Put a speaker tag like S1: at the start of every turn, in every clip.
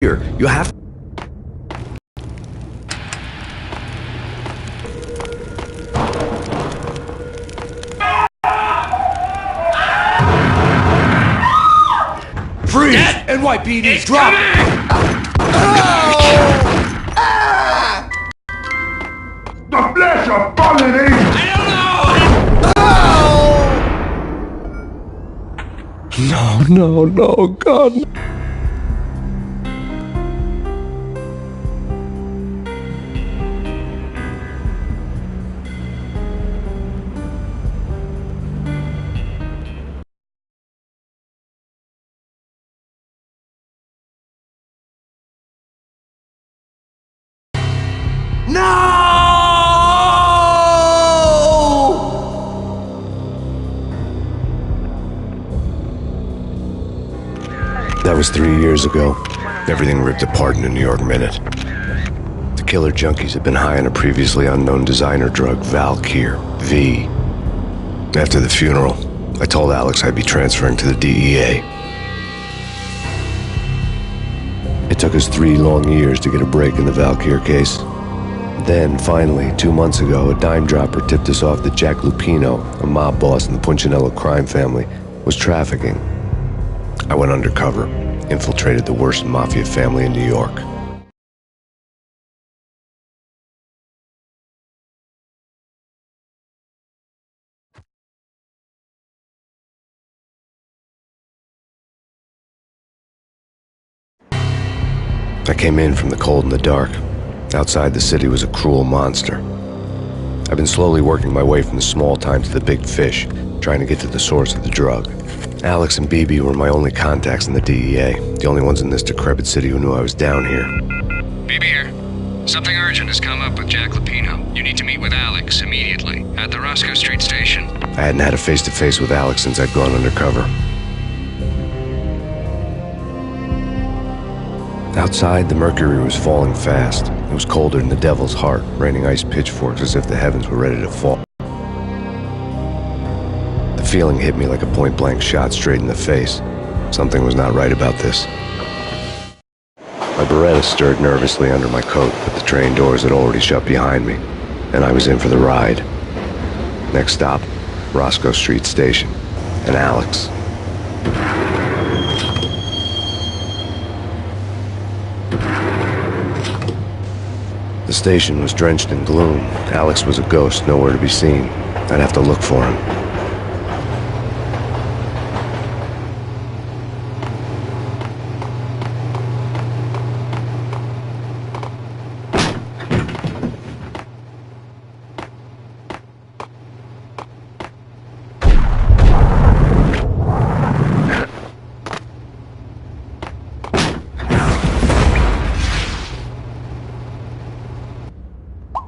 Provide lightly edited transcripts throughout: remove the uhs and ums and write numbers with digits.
S1: Here, you have... Freeze! NYPD, drop!
S2: The flesh of fallen angels!
S1: No, God. That was 3 years ago. Everything ripped apart in a New York minute. The killer junkies had been high on a previously unknown designer drug, Valkyr, V. After the funeral, I told Alex I'd be transferring to the DEA. It took us 3 long years to get a break in the Valkyr case. Then, finally, 2 months ago, a dime dropper tipped us off that Jack Lupino, a mob boss in the Punchinello crime family, was trafficking. I went undercover, infiltrated the worst mafia family in New York. I came in from the cold and the dark. Outside, the city was a cruel monster. I've been slowly working my way from the small time to the big fish, trying to get to the source of the drug. Alex and BB were my only contacts in the DEA, the only ones in this decrepit city who knew I was down here.
S3: BB here. Something urgent has come up with Jack Lupino. You need to meet with Alex immediately at the Roscoe Street station.
S1: I hadn't had a face-to-face with Alex since I'd gone undercover. Outside, the mercury was falling fast. It was colder than the devil's heart, raining ice pitchforks as if the heavens were ready to fall. The feeling hit me like a point-blank shot straight in the face. Something was not right about this. My Beretta stirred nervously under my coat, but the train doors had already shut behind me, and I was in for the ride. Next stop, Roscoe Street Station, and Alex. The station was drenched in gloom. Alex was a ghost, nowhere to be seen. I'd have to look for him.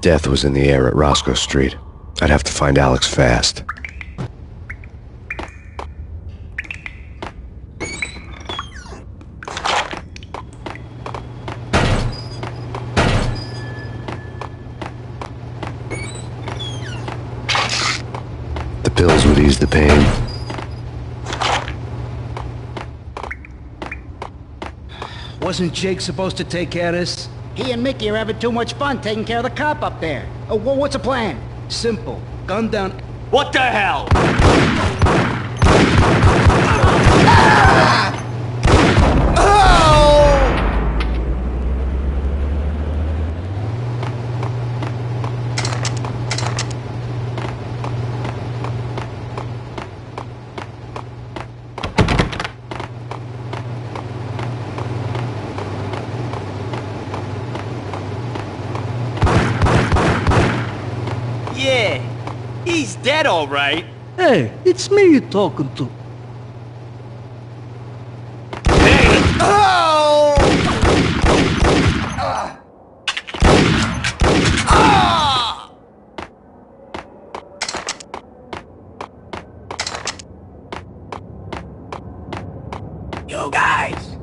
S1: Death was in the air at Roscoe Street. I'd have to find Alex fast. The pills would ease the pain.
S4: Wasn't Jake supposed to take care of this?
S5: He and Mickey are having too much fun taking care of the cop up there. Oh, what's the plan?
S4: Simple. Gun down.
S6: What the hell? Yeah, he's dead all right.
S4: Hey, it's me you're talking to.
S6: Hey!
S5: Oh!
S7: Yo guys,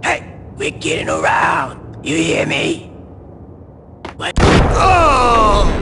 S7: hey, we're getting around. You hear me? What? Oh!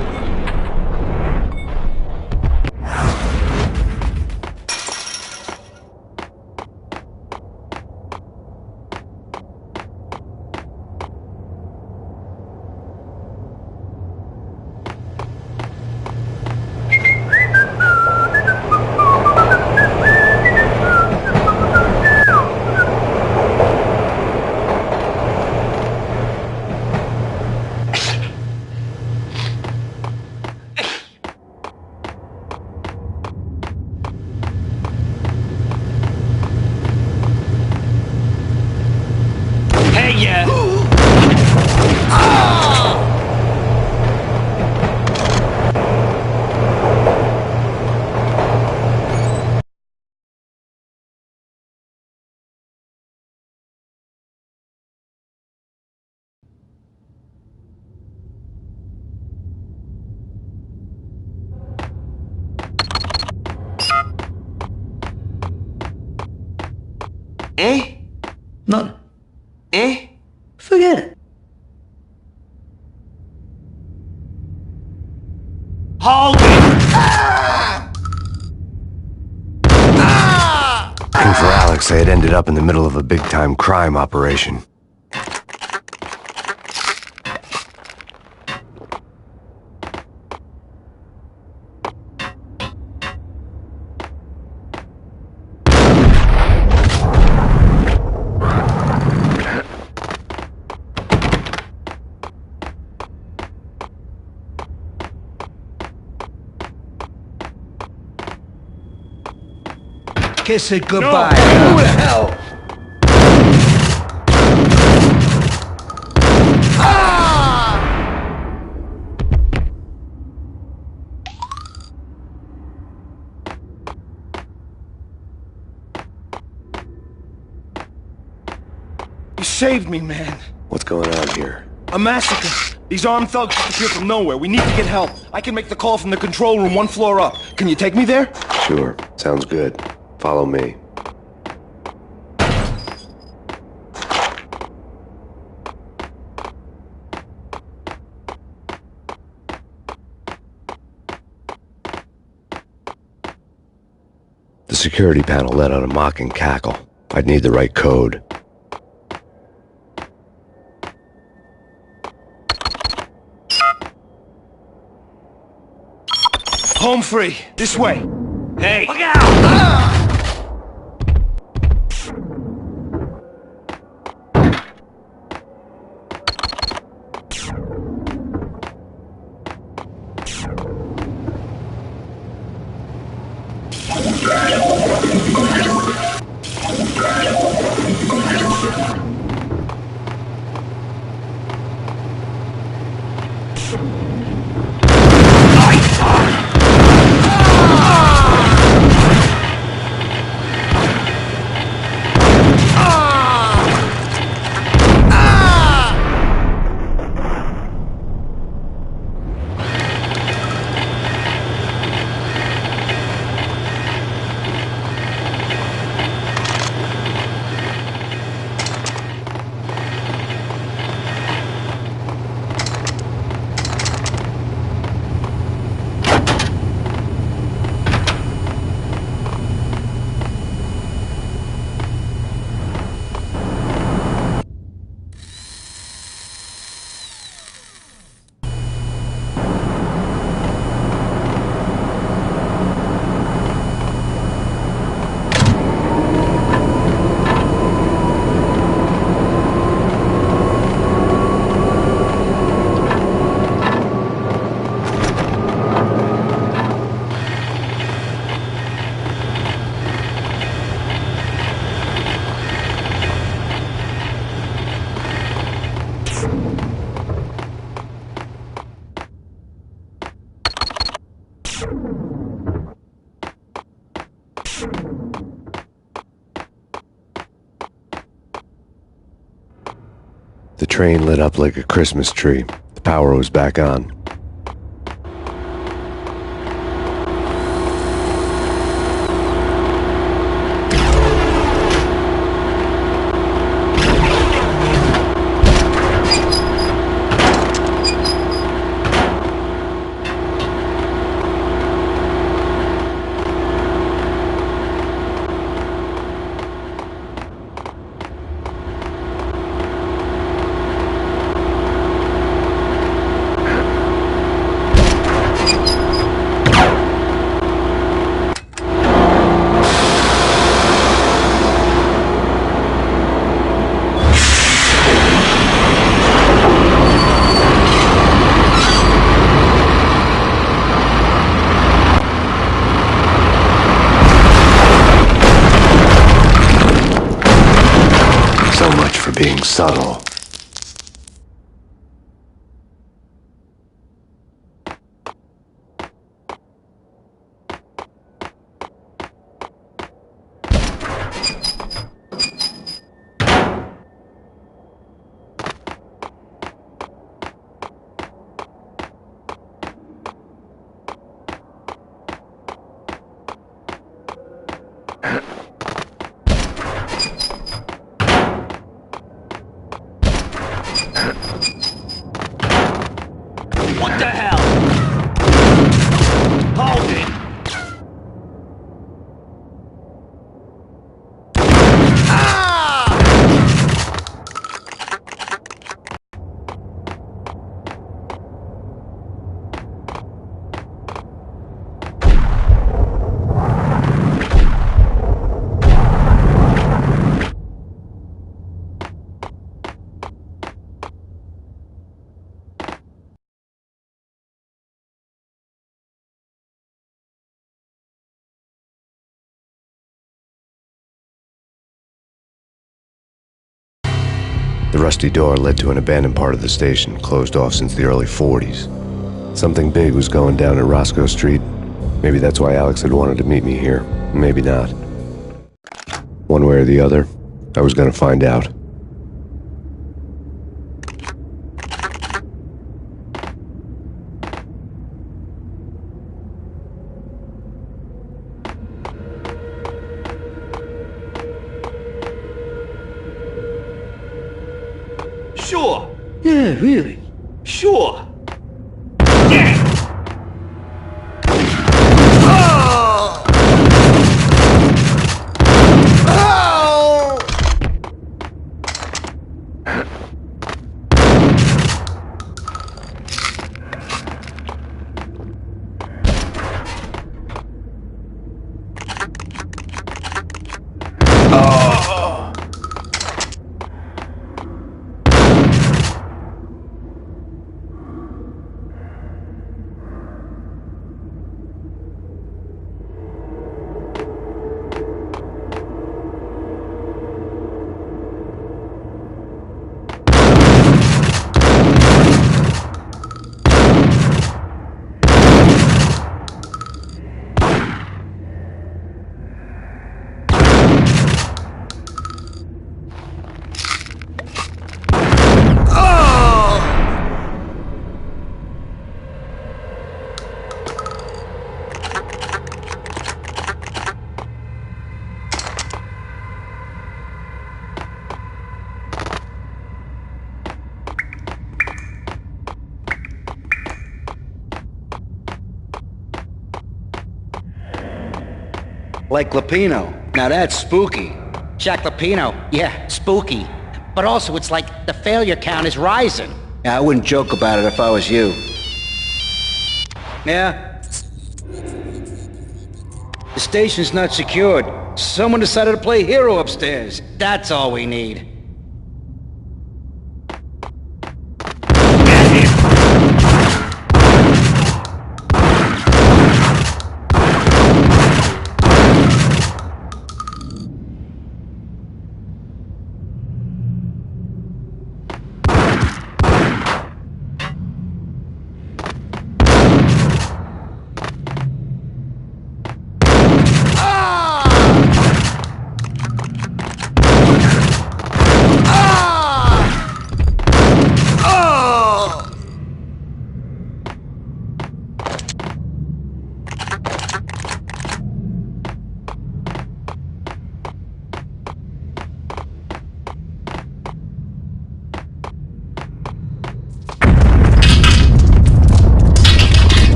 S6: Eh?
S8: None.
S6: Eh?
S8: Forget it.
S6: Hold it!
S1: And for Alex, they had ended up in the middle of a big-time crime operation.
S4: Kiss it goodbye.
S8: Who the hell?
S9: You saved me, man.
S1: What's going on here?
S9: A massacre. These armed thugs just appeared from nowhere. We need to get help. I can make the call from the control room 1 floor up. Can you take me there?
S1: Sure, sounds good. Follow me. The security panel let out a mocking cackle. I'd need the right code.
S9: Home free. This way.
S6: Hey! Look out!
S1: The train lit up like a Christmas tree. The power was back on. Being subtle.
S6: What the hell? Hold it!
S1: The rusty door led to an abandoned part of the station, closed off since the early 40s. Something big was going down at Roscoe Street. Maybe that's why Alex had wanted to meet me here. Maybe not. One way or the other, I was gonna find out.
S6: Sure.
S8: Yeah, really.
S6: Sure. Yeah.
S4: Like Lapino. Now that's spooky.
S5: Jack Lapino, yeah, spooky. But also, it's like the failure count is rising.
S4: Yeah, I wouldn't joke about it if I was you. Yeah? The station's not secured. Someone decided to play hero upstairs.
S5: That's all we need.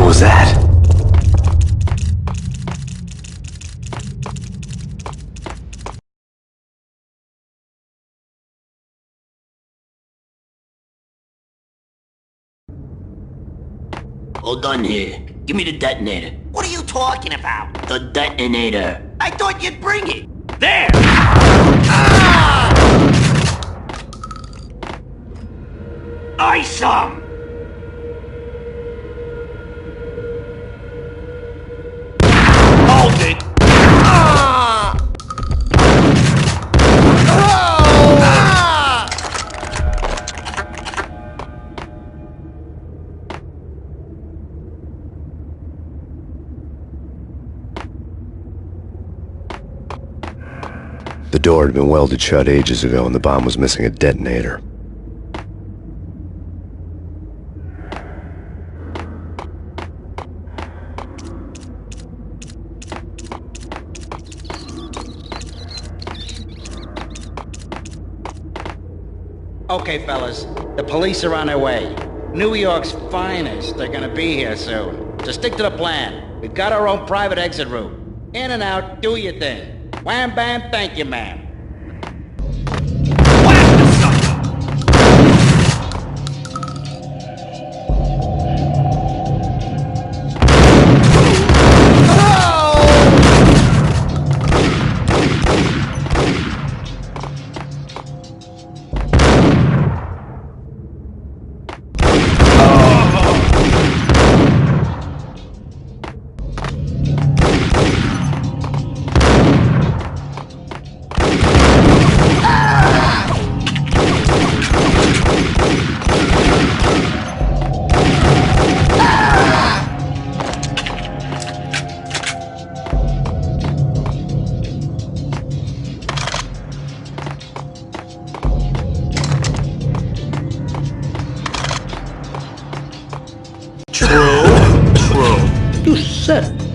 S1: Was that?
S7: Hold on here. Give me the detonator.
S5: What are you talking about?
S7: The detonator.
S5: I thought you'd bring it.
S6: There! Ice 'em! Hold it!
S1: The door had been welded shut ages ago and the bomb was missing a detonator.
S5: Okay, fellas. The police are on their way. New York's finest. They're gonna be here soon. So stick to the plan. We've got our own private exit route. In and out, do your thing. Wham bam, thank you, ma'am.
S8: You said it.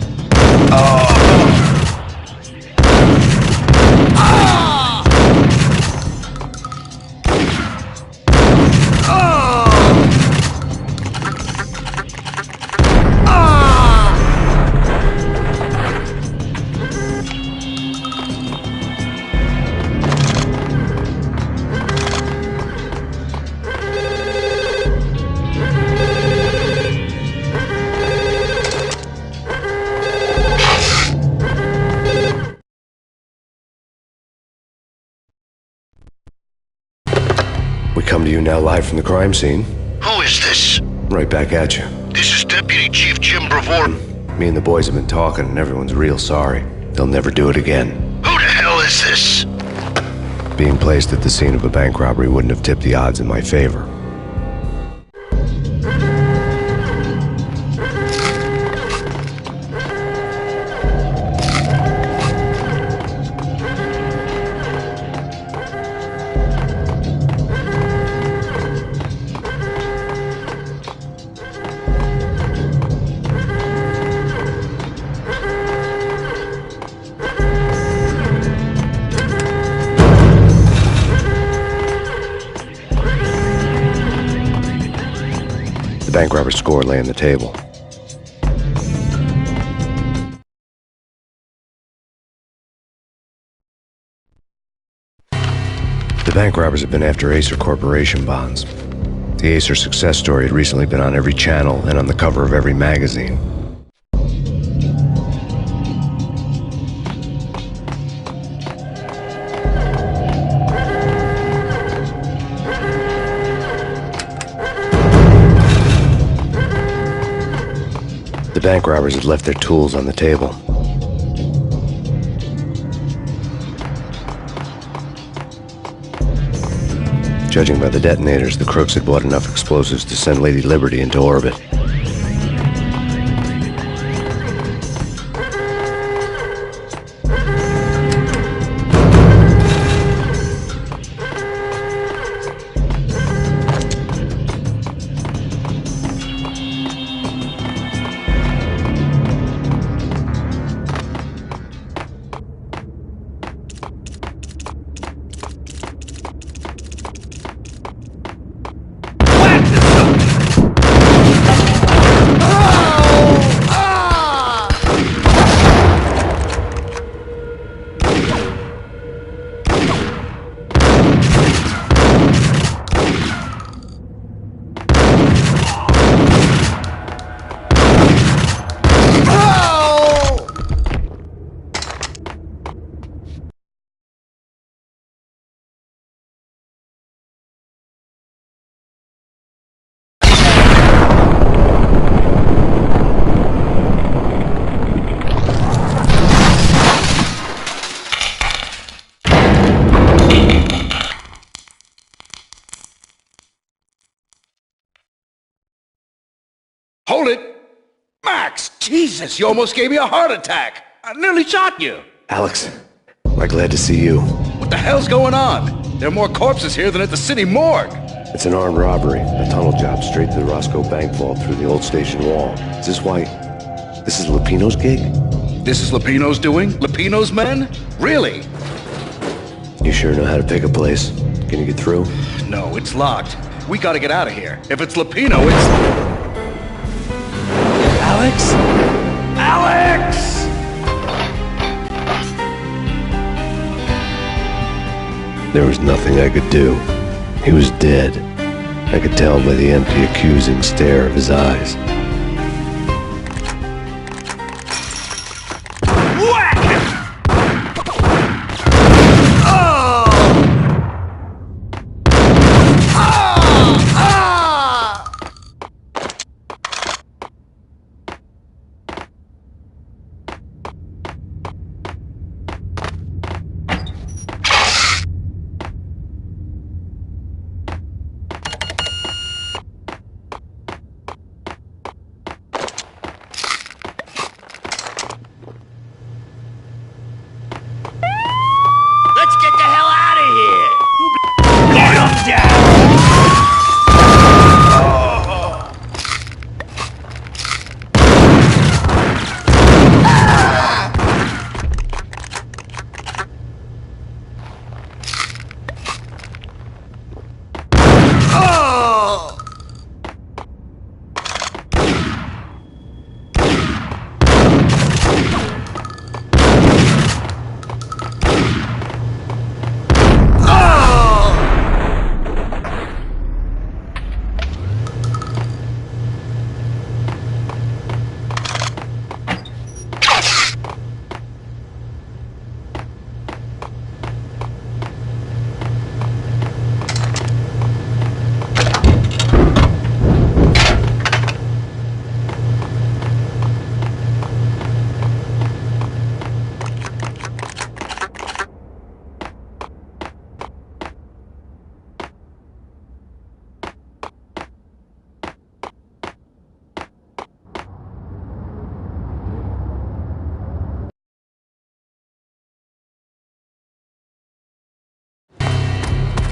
S1: We come to you now live from the crime scene.
S10: Who is this?
S1: Right back at you.
S10: This is Deputy Chief Jim Bravor.
S1: Me and the boys have been talking and everyone's real sorry. They'll never do it again.
S10: Who the hell is this?
S1: Being placed at the scene of a bank robbery wouldn't have tipped the odds in my favor. The bank robber's score lay on the table. The bank robbers have been after Acer Corporation bonds. The Acer success story had recently been on every channel and on the cover of every magazine. The bank robbers had left their tools on the table. Judging by the detonators, the crooks had bought enough explosives to send Lady Liberty into orbit.
S4: Hold it! Max! Jesus, you almost gave me a heart attack! I nearly shot you!
S1: Alex, we're glad to see you.
S4: What the hell's going on? There are more corpses here than at the city morgue!
S1: It's an armed robbery, a tunnel job straight to the Roscoe Bank vault through the old station wall. Is this why... this is Lupino's gig?
S4: This is Lupino's doing? Lupino's men? Really?
S1: You sure know how to pick a place. Can you get through?
S4: No, it's locked. We gotta get out of here. If it's Lupino, it's...
S7: Alex?
S4: Alex!
S1: There was nothing I could do. He was dead. I could tell by the empty, accusing stare of his eyes.
S6: Let's get the hell out of here! Get him down!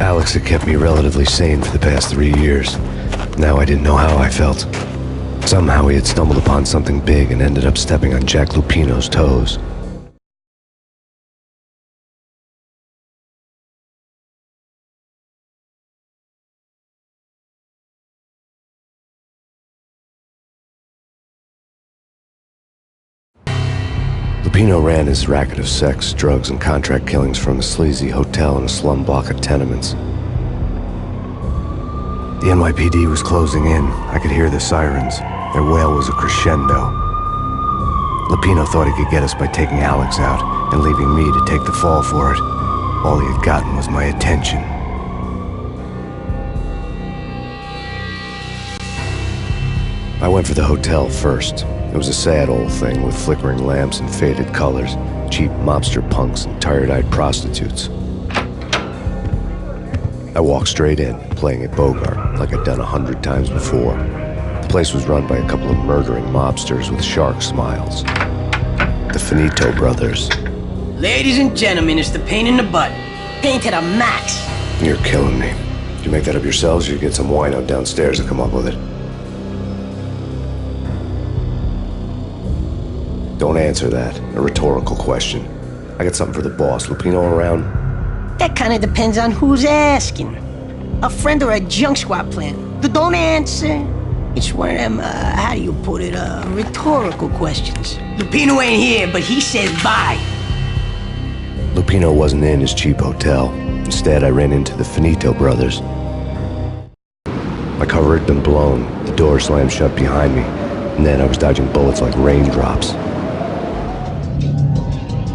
S6: Alex had kept me relatively sane for the past 3 years. Now I didn't know how I felt. Somehow he had stumbled upon something big and ended up stepping on Jack Lupino's toes. Lupino ran his racket of sex, drugs, and contract killings from a sleazy hotel in a slum block of tenements. The NYPD was closing in. I could hear the sirens. Their wail was a crescendo. Lupino thought he could get us by taking Alex out and leaving me to take the fall for it. All he had gotten was my attention. I went for the hotel first. It was a sad old thing with flickering lamps and faded colors, cheap mobster punks and tired-eyed prostitutes. I walked straight in, playing at Bogart, like I'd done 100 times before. The place was run by a couple of murdering mobsters with shark smiles. The Finito brothers.
S7: Ladies and gentlemen, it's the pain in the butt. Pain to the max.
S1: You're killing me. Did you make that up yourselves, or you get some wino downstairs to come up with it? Don't answer that. A rhetorical question. I got something for the boss. Lupino around?
S7: That kind of depends on who's asking. A friend or a junk squad plan. Don't answer. It's one of them, how do you put it, rhetorical questions. Lupino ain't here, but he says bye.
S1: Lupino wasn't in his cheap hotel. Instead, I ran into the Finito brothers. My cover had been blown. The door slammed shut behind me. And then I was dodging bullets like raindrops.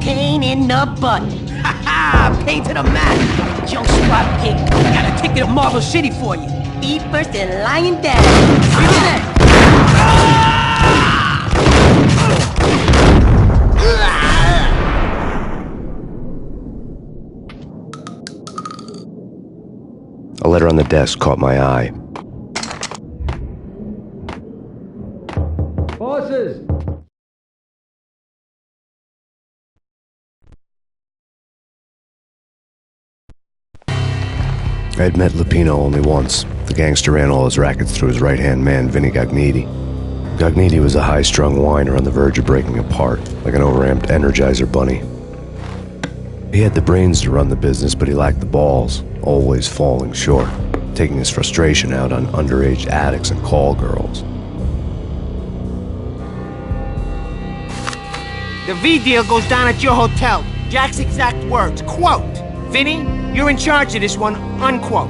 S7: Pain in the butt. Ha ha! Pain to the max. Junk squad pig. Got a ticket to Marble City for you. Eat first and lying down. Give me that.
S1: A letter on the desk caught my eye.
S8: Horses!
S1: I had met Lupino only once. The gangster ran all his rackets through his right-hand man, Vinny Gognitti. Gognitti was a high-strung whiner on the verge of breaking apart, like an overamped Energizer bunny. He had the brains to run the business, but he lacked the balls. always falling short, taking his frustration out on underage addicts and call girls.
S11: The V deal goes down at your hotel. Jack's exact words, quote, "Vinny, you're in charge of this one," unquote.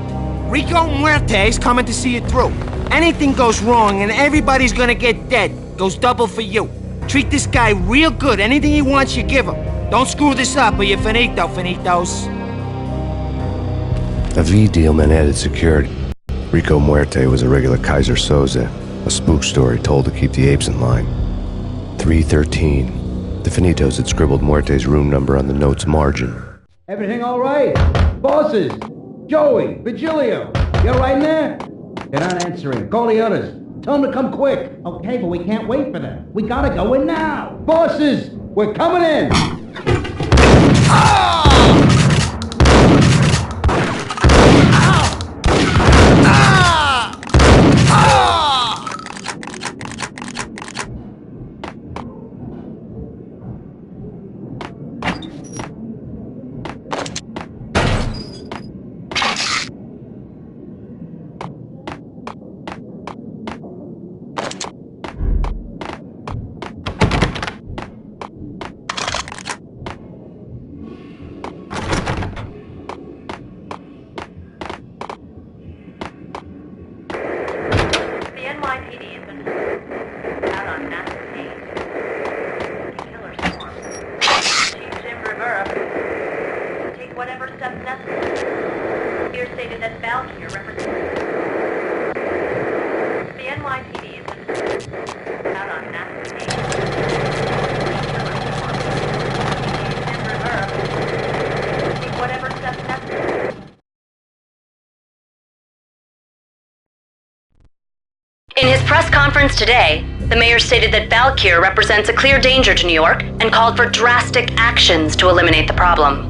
S11: Rico Muerte's coming to see it through. Anything goes wrong and everybody's gonna get dead, goes double for you. Treat this guy real good. Anything he wants, you give him. Don't screw this up or you're finito, finitos.
S1: A V deal meant added security. Rico Muerte was a regular Kaiser Soze, a spook story told to keep the apes in line. 313. The Finitos had scribbled Muerte's room number on the note's margin.
S5: Everything all right? Bosses? Joey? Vigilio? You all right in there? They're not answering. Call the others. Tell them to come quick. Okay, but we can't wait for them. We gotta go in now. Bosses! We're coming in! Ah!
S12: In his press conference today, the mayor stated that Valkyr represents a clear danger to New York and called for drastic actions to eliminate the problem.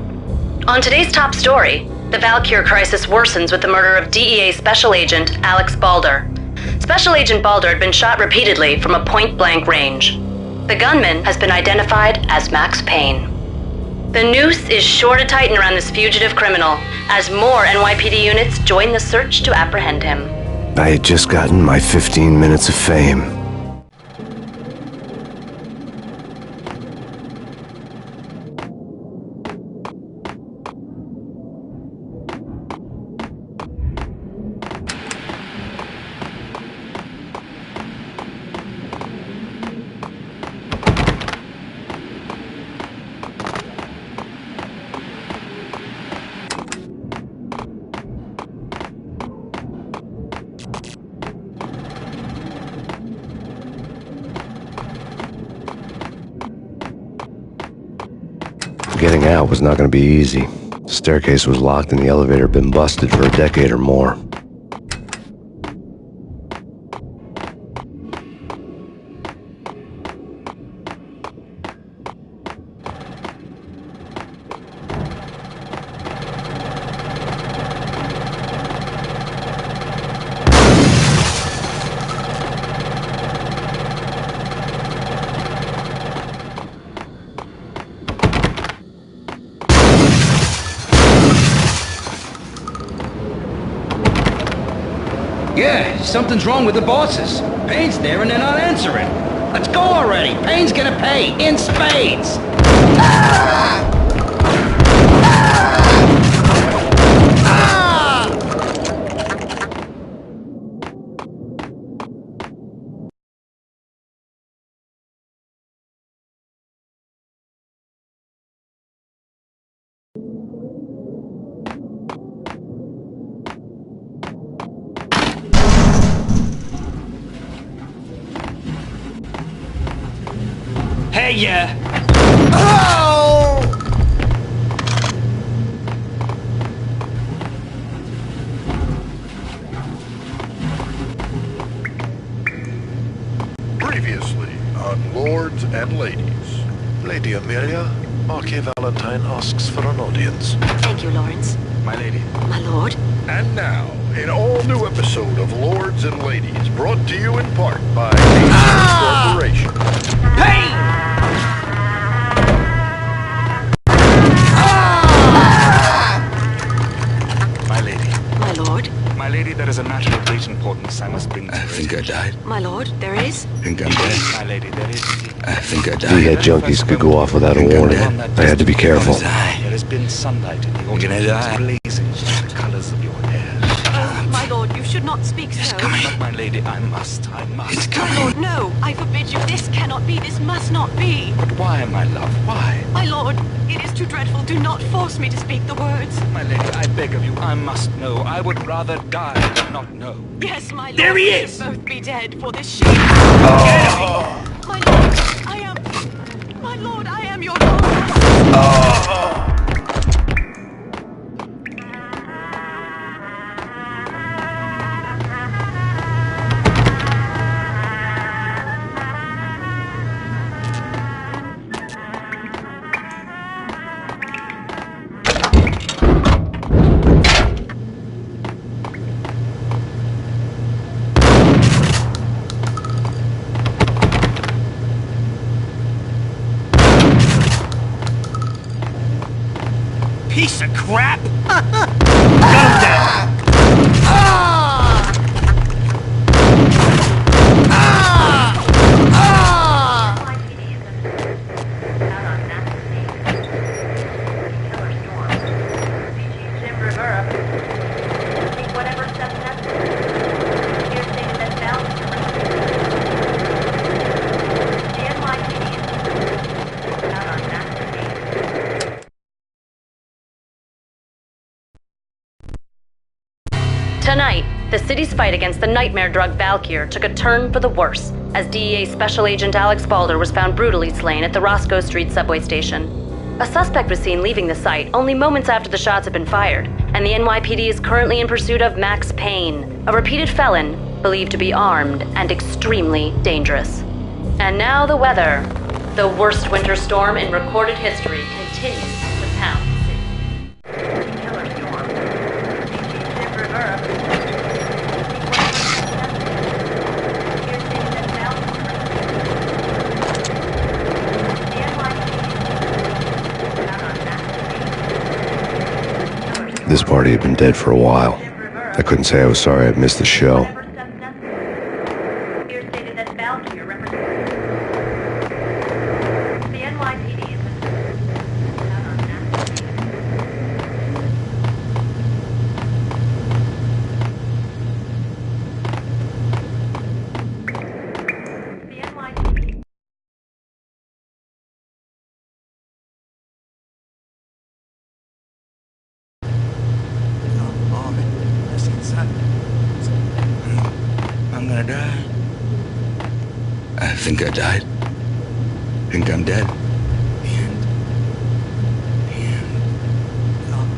S12: On today's top story, the Valkyr crisis worsens with the murder of DEA Special Agent Alex Balder. Special Agent Balder had been shot repeatedly from a point-blank range. The gunman has been identified as Max Payne. The noose is sure to tighten around this fugitive criminal as more NYPD units join the search to apprehend him.
S1: I had just gotten my 15 minutes of fame. Getting out was not going to be easy. The staircase was locked and the elevator had been busted for a decade or more.
S5: Yeah, something's wrong with the bosses. Payne's there and they're not answering. Let's go already. Payne's gonna pay in spades. Ah! Ah! Ah!
S11: Hey, yeah.
S5: Oh!
S10: Previously on Lords and Ladies.
S13: Lady Amelia, Marquis Valentine asks for an audience.
S12: Thank you, Lawrence.
S10: My lady.
S12: My lord.
S10: And now, an all-new episode of Lords and Ladies, brought to you in part by Corporation.
S11: Payne!
S5: My
S14: My lord?
S15: My lady, there is a matter of great importance I must bring to you.
S16: I think I died.
S14: My lord, there is?
S16: I think I'm dead.
S15: My lady, there is indeed.
S16: I think I died.
S1: D-head junkies could go off without a warning. I had to be careful.
S15: There has been sunlight in the autumn. It's blazing with the colors of your hair.
S14: Oh, my lord, you should not speak so.
S15: But my lady, I must.
S16: It's
S14: My
S16: coming.
S14: lord, no, I forbid you. This cannot be. This must not be.
S15: But why, my love, why?
S14: My lord, it is too dreadful. Do not force me to speak the words.
S15: My lady, I beg of you, I must know. I would rather die than not know.
S14: Yes, my lord.
S11: There he
S14: we
S11: is!
S14: should both be dead for this shame. My lord, I am... My lord, I am your lord.
S11: Piece of crap! Gun him down!
S12: Tonight, the city's fight against the nightmare drug Valkyr took a turn for the worse, as DEA Special Agent Alex Balder was found brutally slain at the Roscoe Street subway station. A suspect was seen leaving the site only moments after the shots had been fired, and the NYPD is currently in pursuit of Max Payne, a repeated felon believed to be armed and extremely dangerous. And now the weather. The worst winter storm in recorded history continues to pound the city.
S1: This party had been dead for a while. I couldn't say I was sorry I'd missed the show.
S16: I'm gonna die. I think I died. Think I'm dead.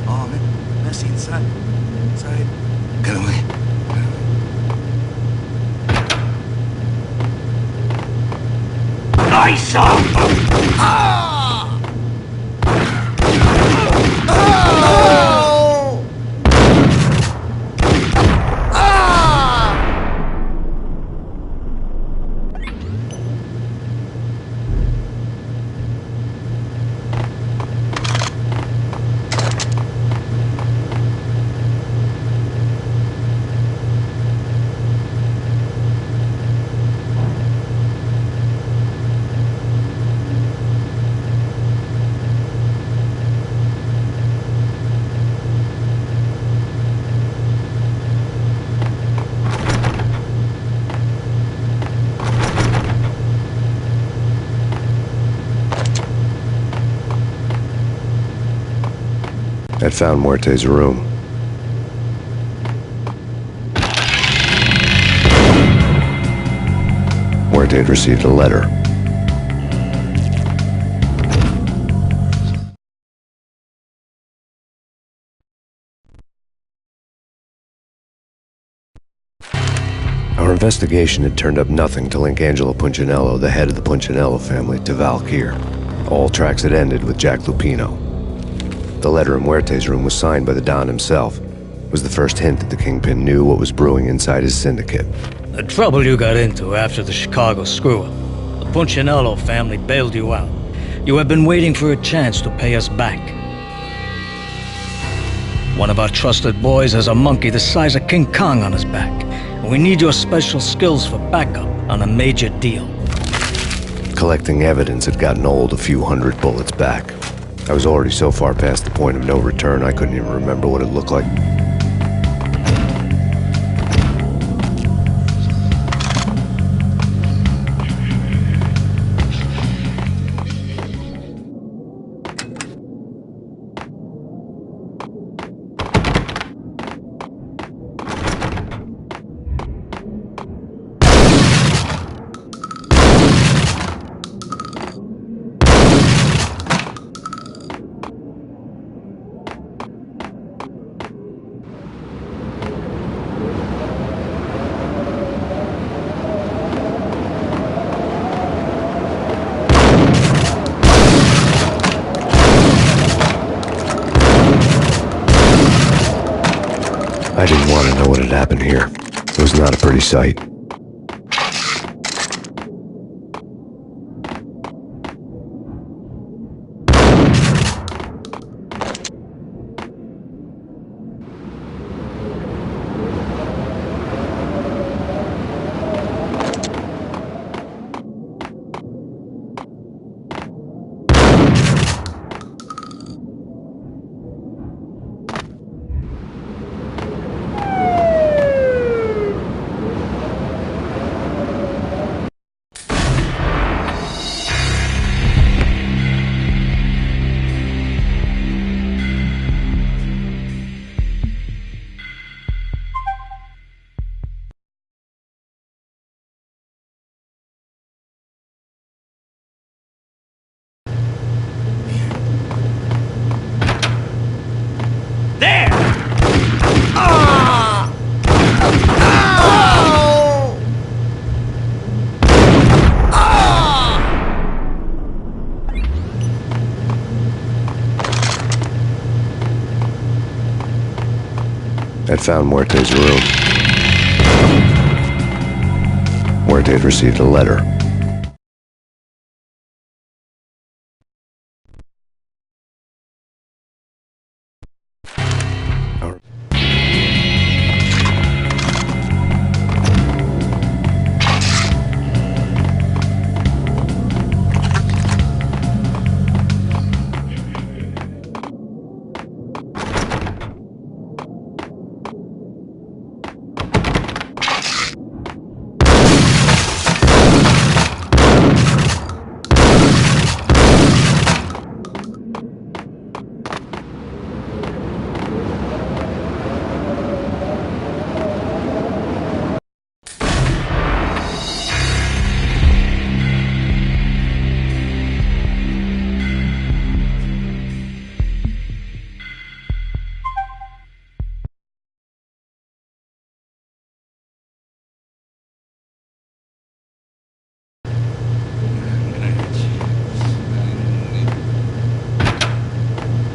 S9: Oh, man. Messy inside. Inside.
S16: Get away.
S11: Nice up!
S1: I'd found Muerte's room. Muerte had received a letter. Our investigation had turned up nothing to link Angelo Punchinello, the head of the Punchinello family, to Valkyr. All tracks had ended with Jack Lupino. The letter in Muerte's room was signed by the Don himself. It was the first hint that the Kingpin knew what was brewing inside his syndicate.
S8: The trouble you got into after the Chicago screw-up. The Punchinello family bailed you out. You have been waiting for a chance to pay us back. One of our trusted boys has a monkey the size of King Kong on his back. And we need your special skills for backup on a major deal.
S1: Collecting evidence had gotten old a few hundred bullets back. I was already so far past the point of no return, I couldn't even remember what it looked like. I didn't want to know what had happened here. It was not a pretty sight. I'd found Muerte's room. Muerte had received a letter.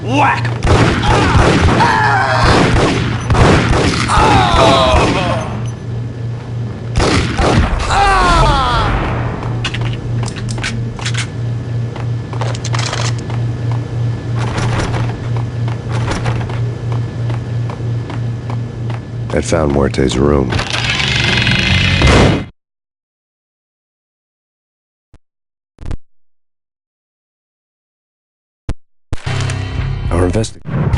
S11: Whack!
S1: I'd found Muerte's room. Our investigation.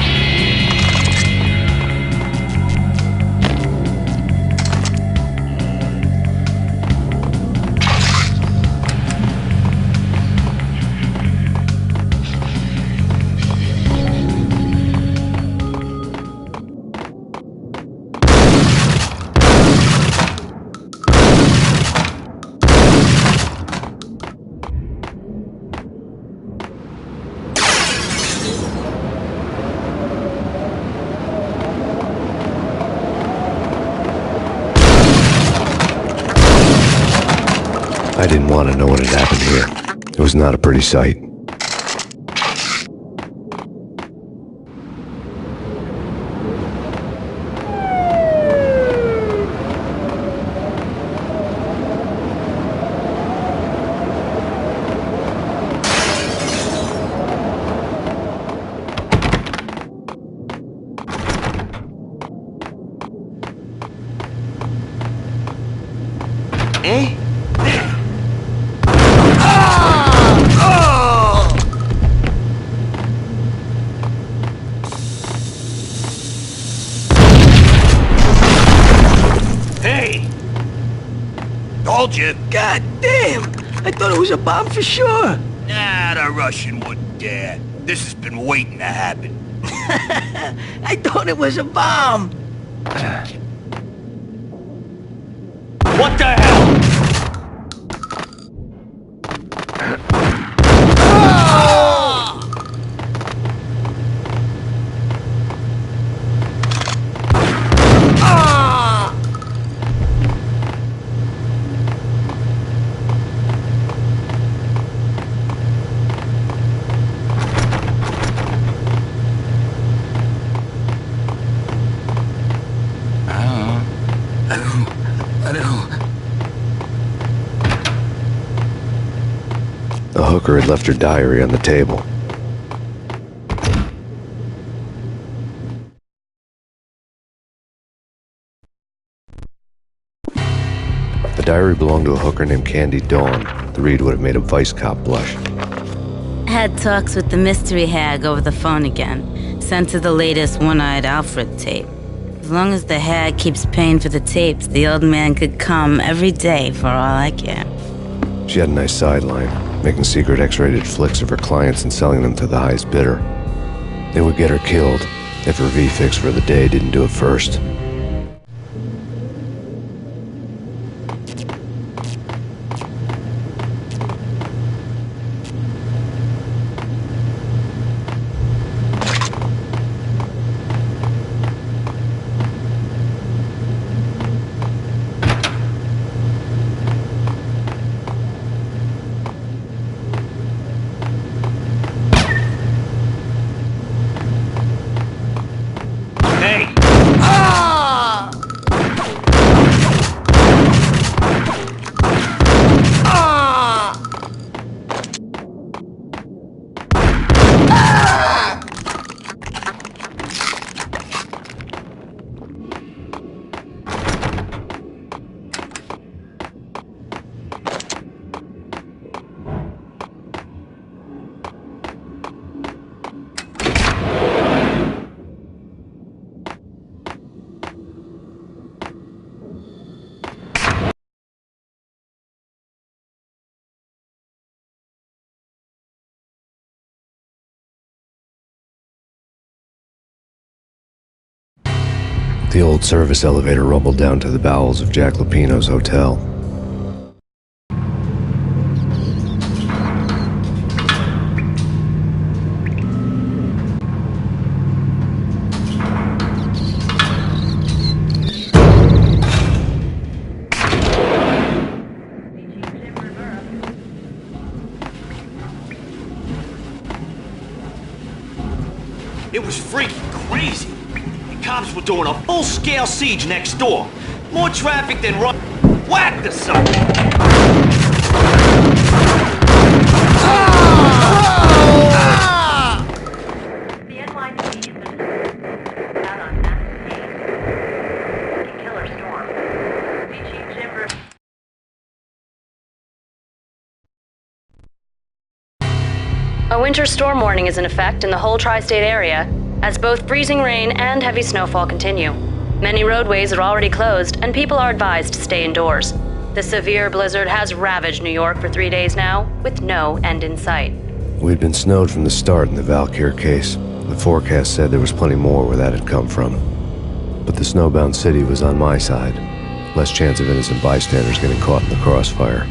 S1: I didn't want to know what had happened here. It was not a pretty sight.
S11: Eh?
S4: Hey! Told you.
S7: God damn! I thought it was a bomb for sure.
S4: Nah, the Russian wouldn't dare. This has been waiting to happen.
S7: I thought it was a bomb.
S4: What the hell?
S1: The hooker had left her diary on the table. The diary belonged to a hooker named Candy Dawn. The read would have made a vice cop blush.
S17: Had talks with the mystery hag over the phone again. Sent her the latest One-Eyed Alfred tape. As long as the hag keeps paying for the tapes, the old man could come every day for all I care.
S1: She had a nice sideline, making secret X-rated flicks of her clients and selling them to the highest bidder. They would get her killed if her V-fix for the day didn't do it first. The old service elevator rumbled down to the bowels of Jack Lupino's hotel.
S11: It was freaking crazy. The cops were doing a full-scale siege next door. More traffic than run. Whack the sucker!
S12: The NYPD has been out on massive haze. Killer storm. Beachy Timber. A winter storm warning is in effect in the whole tri-state area, as both freezing rain and heavy snowfall continue. Many roadways are already closed, and people are advised to stay indoors. The severe blizzard has ravaged New York for 3 days now, with no end in sight.
S1: We'd been snowed from the start in the Valkyr case. The forecast said there was plenty more where that had come from. But the snowbound city was on my side. Less chance of innocent bystanders getting caught in the crossfire.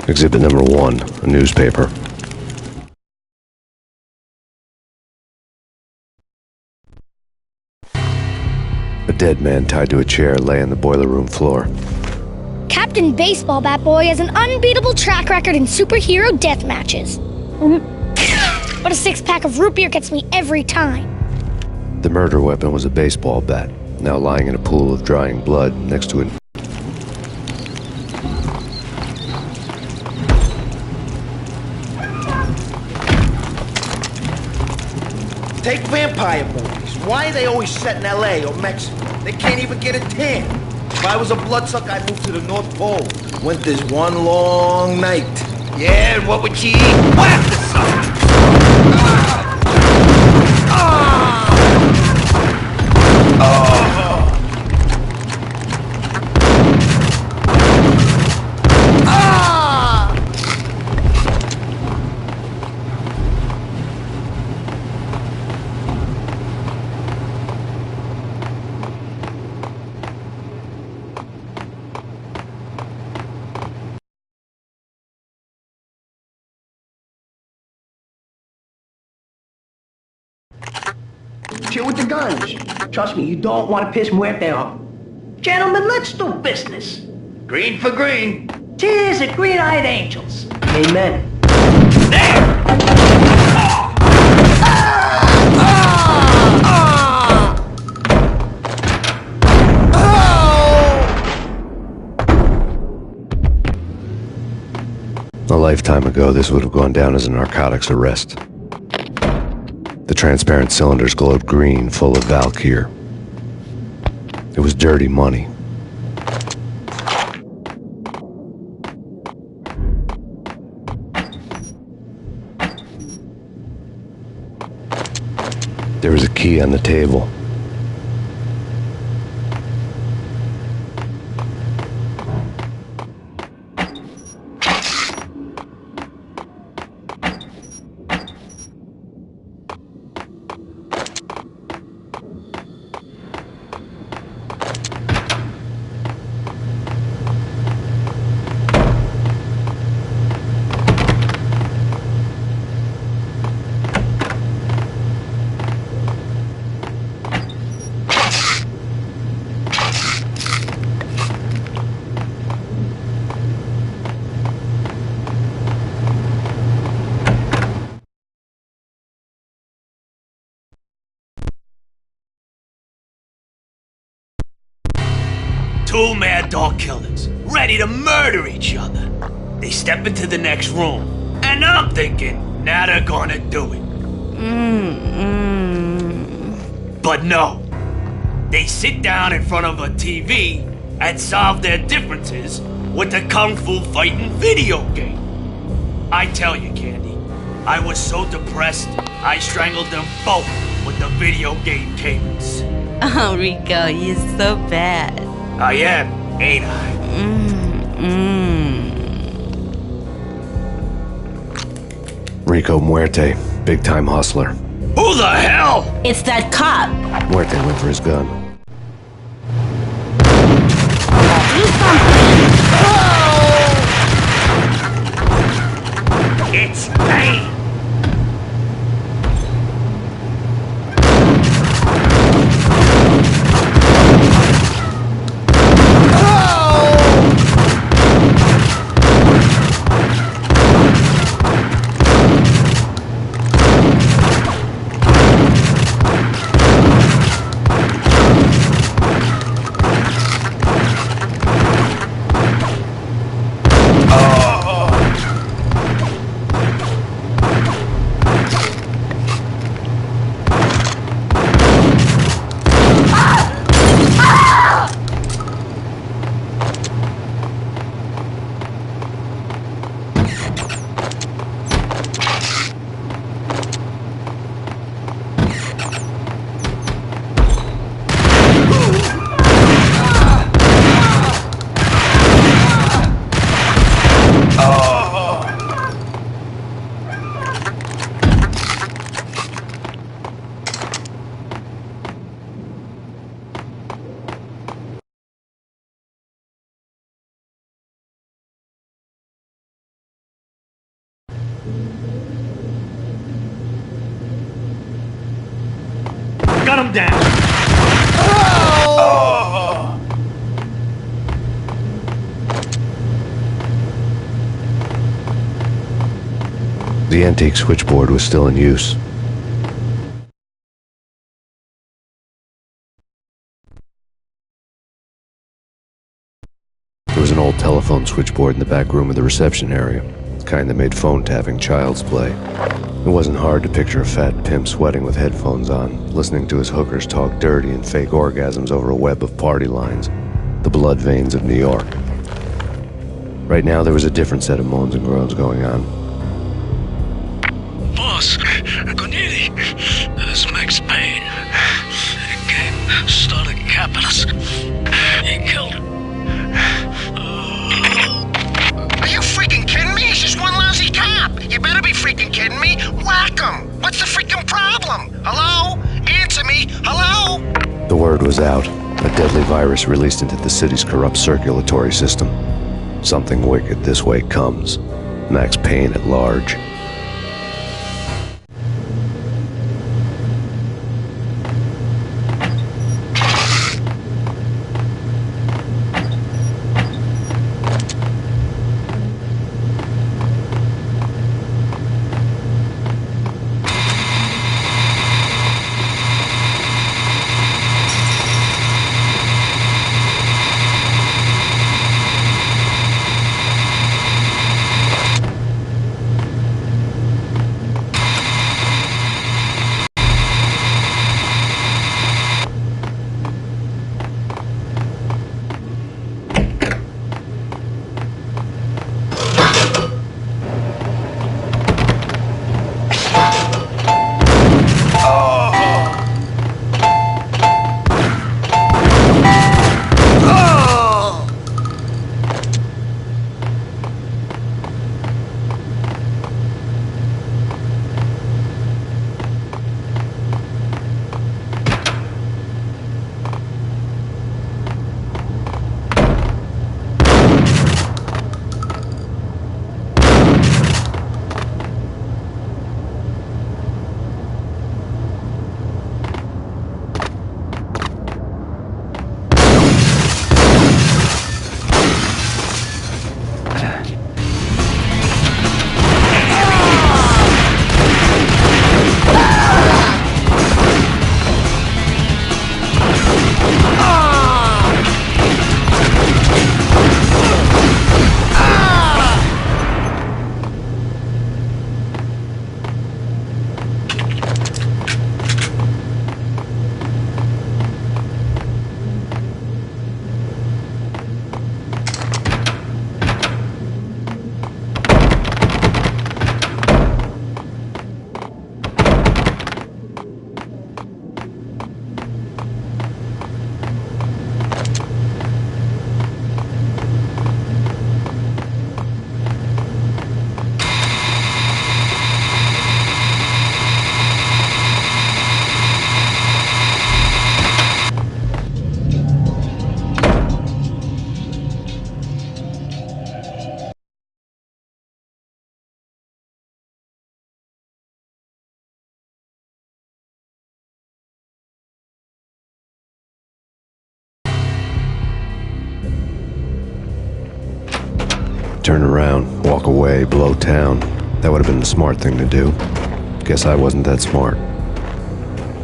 S1: Exhibit number 1, a newspaper. A dead man tied to a chair lay on the boiler room floor.
S18: Captain Baseball Bat Boy has an unbeatable track record in superhero death matches. But a 6-pack of root beer gets me every time.
S1: The murder weapon was a baseball bat, now lying in a pool of drying blood next to it.
S4: Take vampire movies. Why are they always set in L.A. or Mexico? They can't even get a tan. If I was a bloodsucker, I'd move to the North Pole. Winter's one long night.
S5: Yeah, and what would you eat? Whack the sucker!
S7: Chill with the guns. Trust me, you don't want to piss Muerte off. Gentlemen, let's do business.
S5: Green for green.
S7: Cheers at green-eyed angels. Amen.
S1: A lifetime ago, this would have gone down as a narcotics arrest. The transparent cylinders glowed green, full of Valkyr. It was dirty money. There was a key on the table.
S19: Two mad dog killers, ready to murder each other. They step into the next room, and I'm thinking, now they're gonna do it. But no. They sit down in front of a TV and solve their differences with the Kung Fu fighting video game. I tell you, Candy, I was so depressed, I strangled them both with the video game cables.
S17: Oh, Rico, you're so bad.
S19: I am, ain't I?
S1: Rico Muerte, big-time hustler.
S19: Who the hell?
S17: It's that cop.
S1: Muerte went for his gun.
S19: It's Payne. got him down!
S1: The antique switchboard was still in use. There was an old telephone switchboard in the back room of the reception area, the kind that made phone tapping child's play. It wasn't hard to picture a fat pimp sweating with headphones on, listening to his hookers talk dirty and fake orgasms over a web of party lines, the blood veins of New York. Right now, there was a different set of moans and groans going on.
S8: Boss, Corneli, this is Max Payne. He came, started capping us. He killed him.
S20: Are you freaking kidding me? He's just one lousy cop. You better be freaking kidding me. Whack him. What's the freaking problem? Hello? Answer me. Hello?
S1: The word was out. A deadly virus released into the city's corrupt circulatory system. Something wicked this way comes. Max Payne at large. Turn around, walk away, blow town. That would have been the smart thing to do. Guess I wasn't that smart.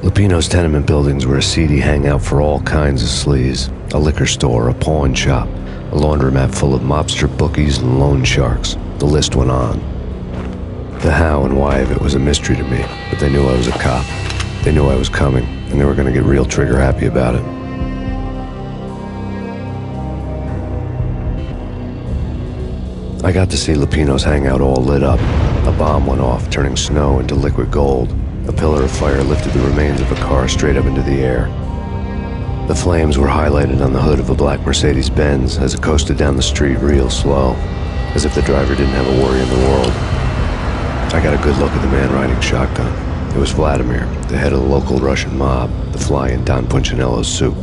S1: Lupino's tenement buildings were a seedy hangout for all kinds of sleaze. A liquor store, a pawn shop, a laundromat full of mobster bookies and loan sharks. The list went on. The how and why of it was a mystery to me, but they knew I was a cop. They knew I was coming, and they were going to get real trigger happy about it. I got to see Lupino's hangout all lit up. A bomb went off, turning snow into liquid gold. A pillar of fire lifted the remains of a car straight up into the air. The flames were highlighted on the hood of a black Mercedes-Benz as it coasted down the street real slow, as if the driver didn't have a worry in the world. I got a good look at the man riding shotgun. It was Vladimir, the head of the local Russian mob, the fly in Don Punchinello's soup.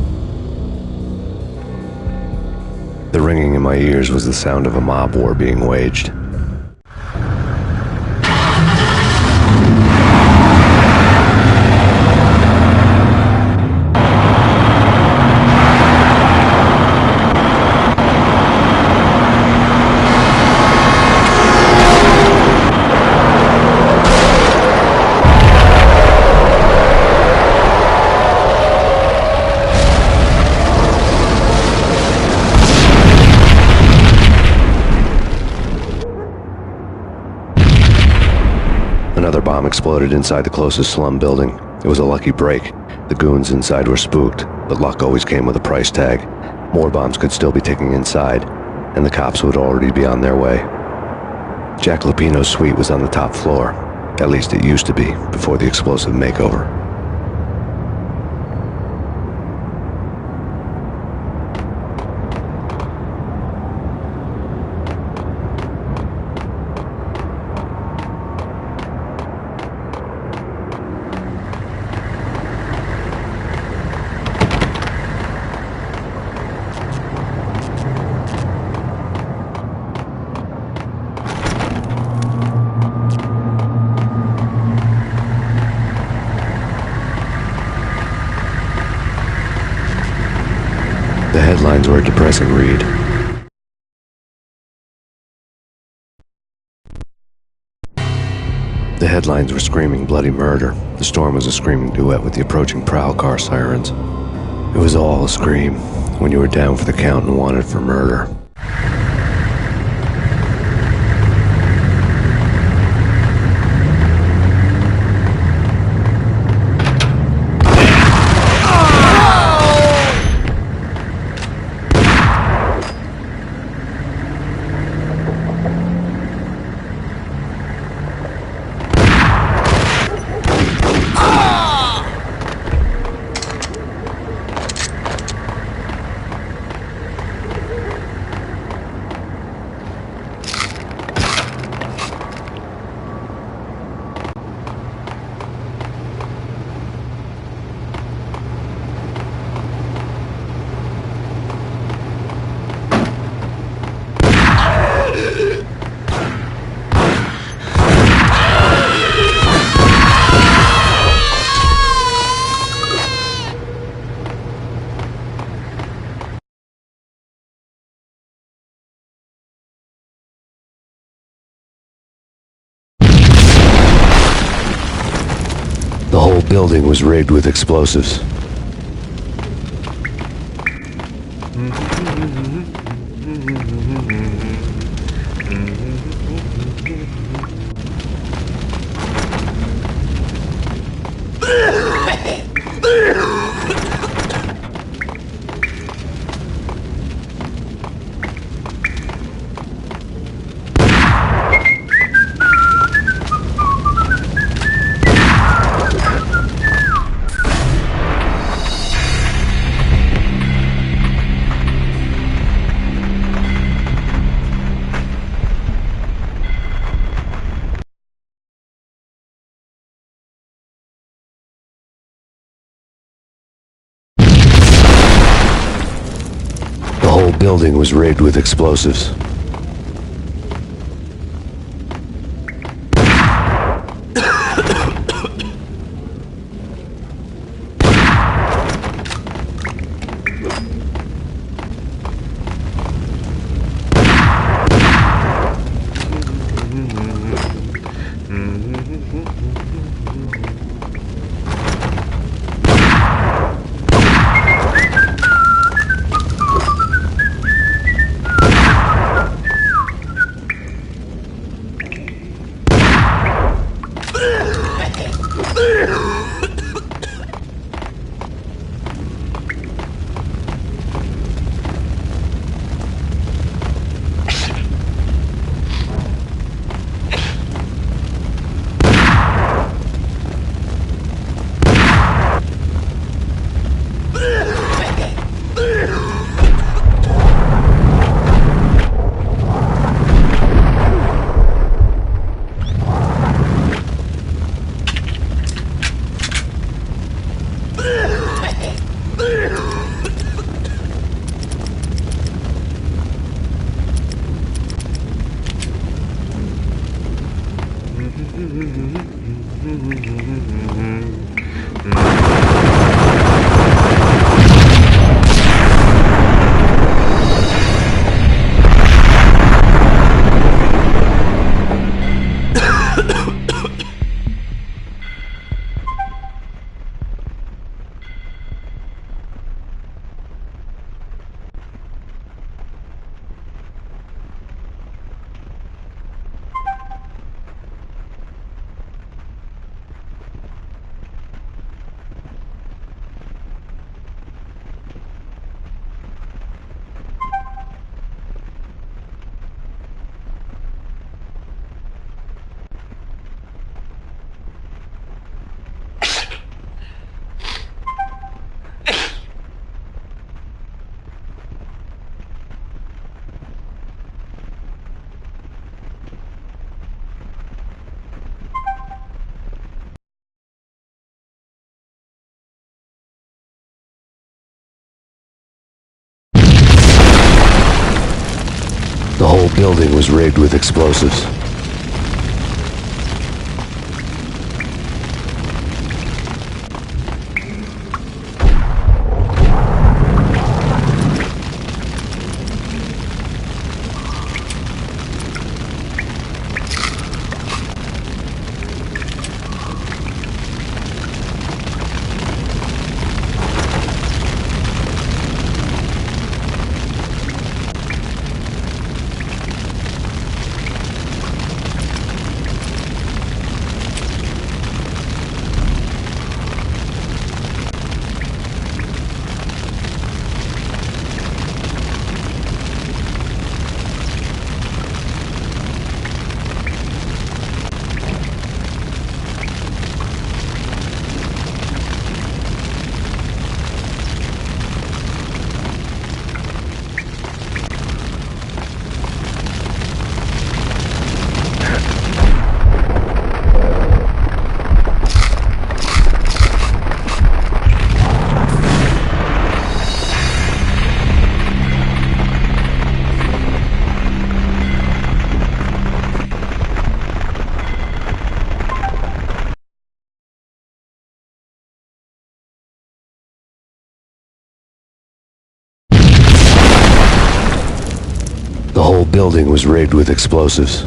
S1: The ringing in my ears was the sound of a mob war being waged. bomb exploded inside the closest slum building. It was a lucky break. The goons inside were spooked, but luck always came with a price tag. More bombs could still be ticking inside, and the cops would already be on their way. Jack Lupino's suite was on the top floor. At least it used to be, before the explosive makeover. The headlines were a depressing read. The headlines were screaming bloody murder. The storm was a screaming duet with the approaching prowl car sirens. It was all a scream when you were down for the count and wanted for murder. The whole building was rigged with explosives. The whole building was rigged with explosives. The whole building was rigged with explosives. The whole building was rigged with explosives.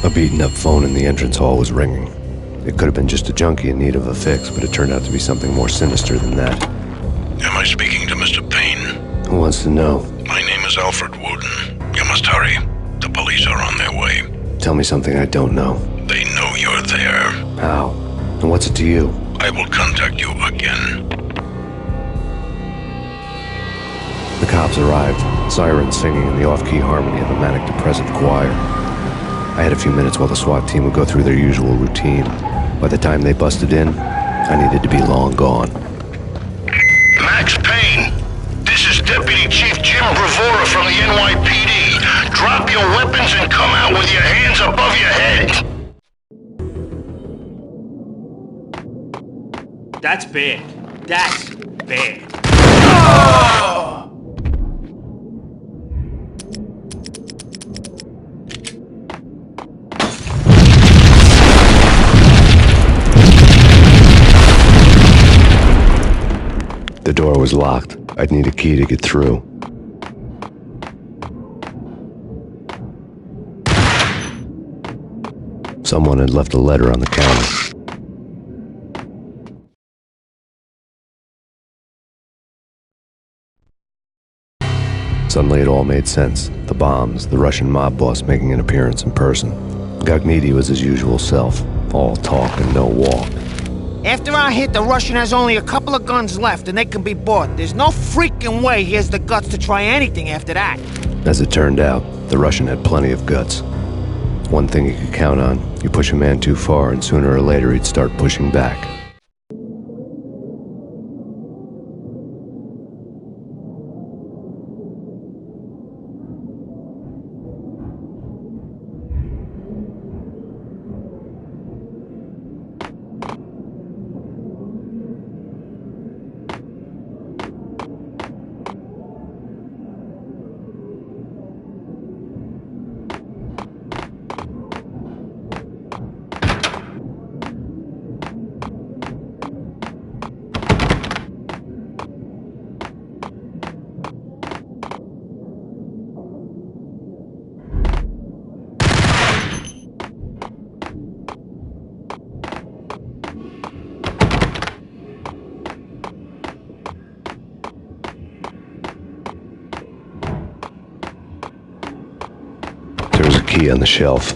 S1: A beaten-up phone in the entrance hall was ringing. It could have been just a junkie in need of a fix, but it turned out to be something more sinister than that.
S13: Am I speaking to Mr. Payne?
S1: Who wants to know?
S13: My name is Alfred Wooden. You must hurry. The police are on their way.
S1: Tell me something I don't know.
S13: They know you're there.
S1: How? And what's it to you?
S13: I will contact you again.
S1: The cops arrived, sirens singing in the off-key harmony of a manic-depressive choir. I had a few minutes while the SWAT team would go through their usual routine. By the time they busted in, I needed to be long gone.
S20: Max Payne, this is Deputy Chief Jim Bravura from the NYPD. Drop your weapons and come out with your hands above your head.
S19: That's bad. That's bad.
S1: The door was locked. I'd need a key to get through. Someone had left a letter on the counter. Suddenly it all made sense. The bombs, the Russian mob boss making an appearance in person. Gognitti was his usual self, all talk and no walk.
S11: After our hit, the Russian has only a couple of guns left and they can be bought. There's no freaking way he has the guts to try anything after that.
S1: As it turned out, the Russian had plenty of guts. One thing you could count on, you push a man too far and sooner or later he'd start pushing back. key on the shelf.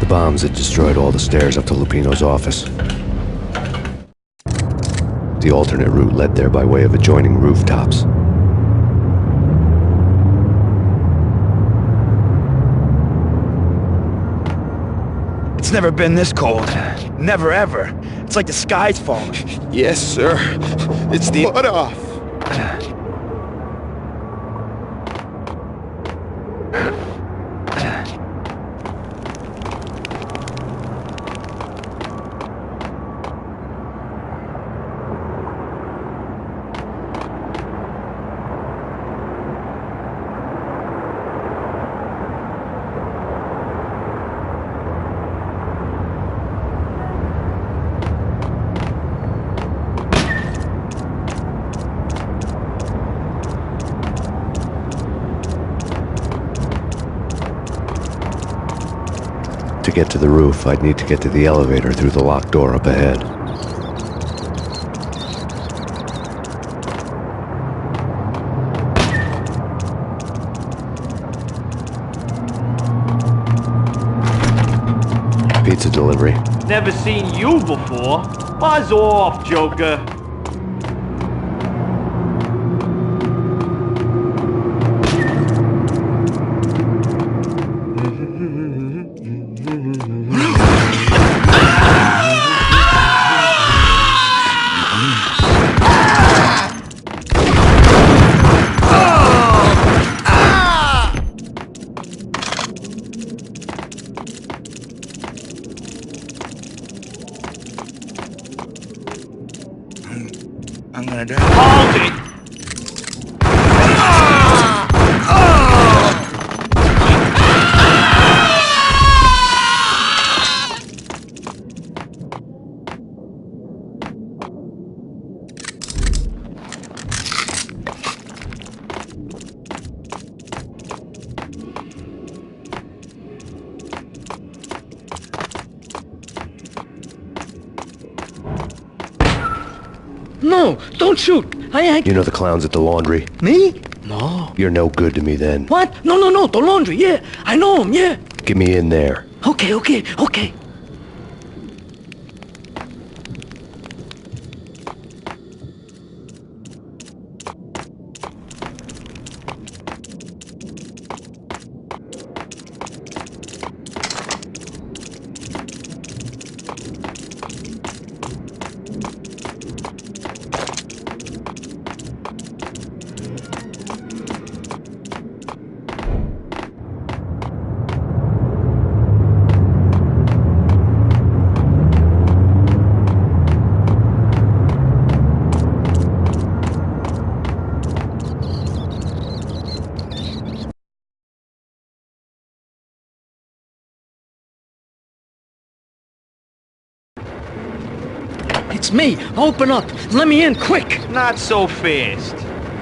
S1: The bombs had destroyed all the stairs up to Lupino's office. The alternate route led there by way of adjoining rooftops.
S15: It's never been this cold. Never ever. It's like the sky's falling.
S9: Yes, sir. It's the cut off.
S1: To get to the roof, I'd need to get to the elevator through the locked door up ahead. Pizza delivery.
S19: Never seen you before. Buzz off, Joker.
S15: I'm gonna die.
S19: Hold it!
S21: No, don't shoot. I ain't...
S1: You know the clowns at the laundry?
S21: Me? No.
S1: You're no good to me then.
S21: What? No, the laundry, yeah. I know him, yeah.
S1: Get me in there.
S21: Okay. It's me. Open up. Let me in, quick.
S11: Not so fast.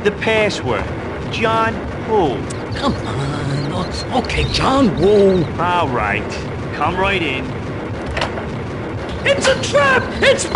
S11: The password. John who?
S21: Come on. Okay, John Woo.
S11: All right. Come right in.
S21: It's a trap! It's me!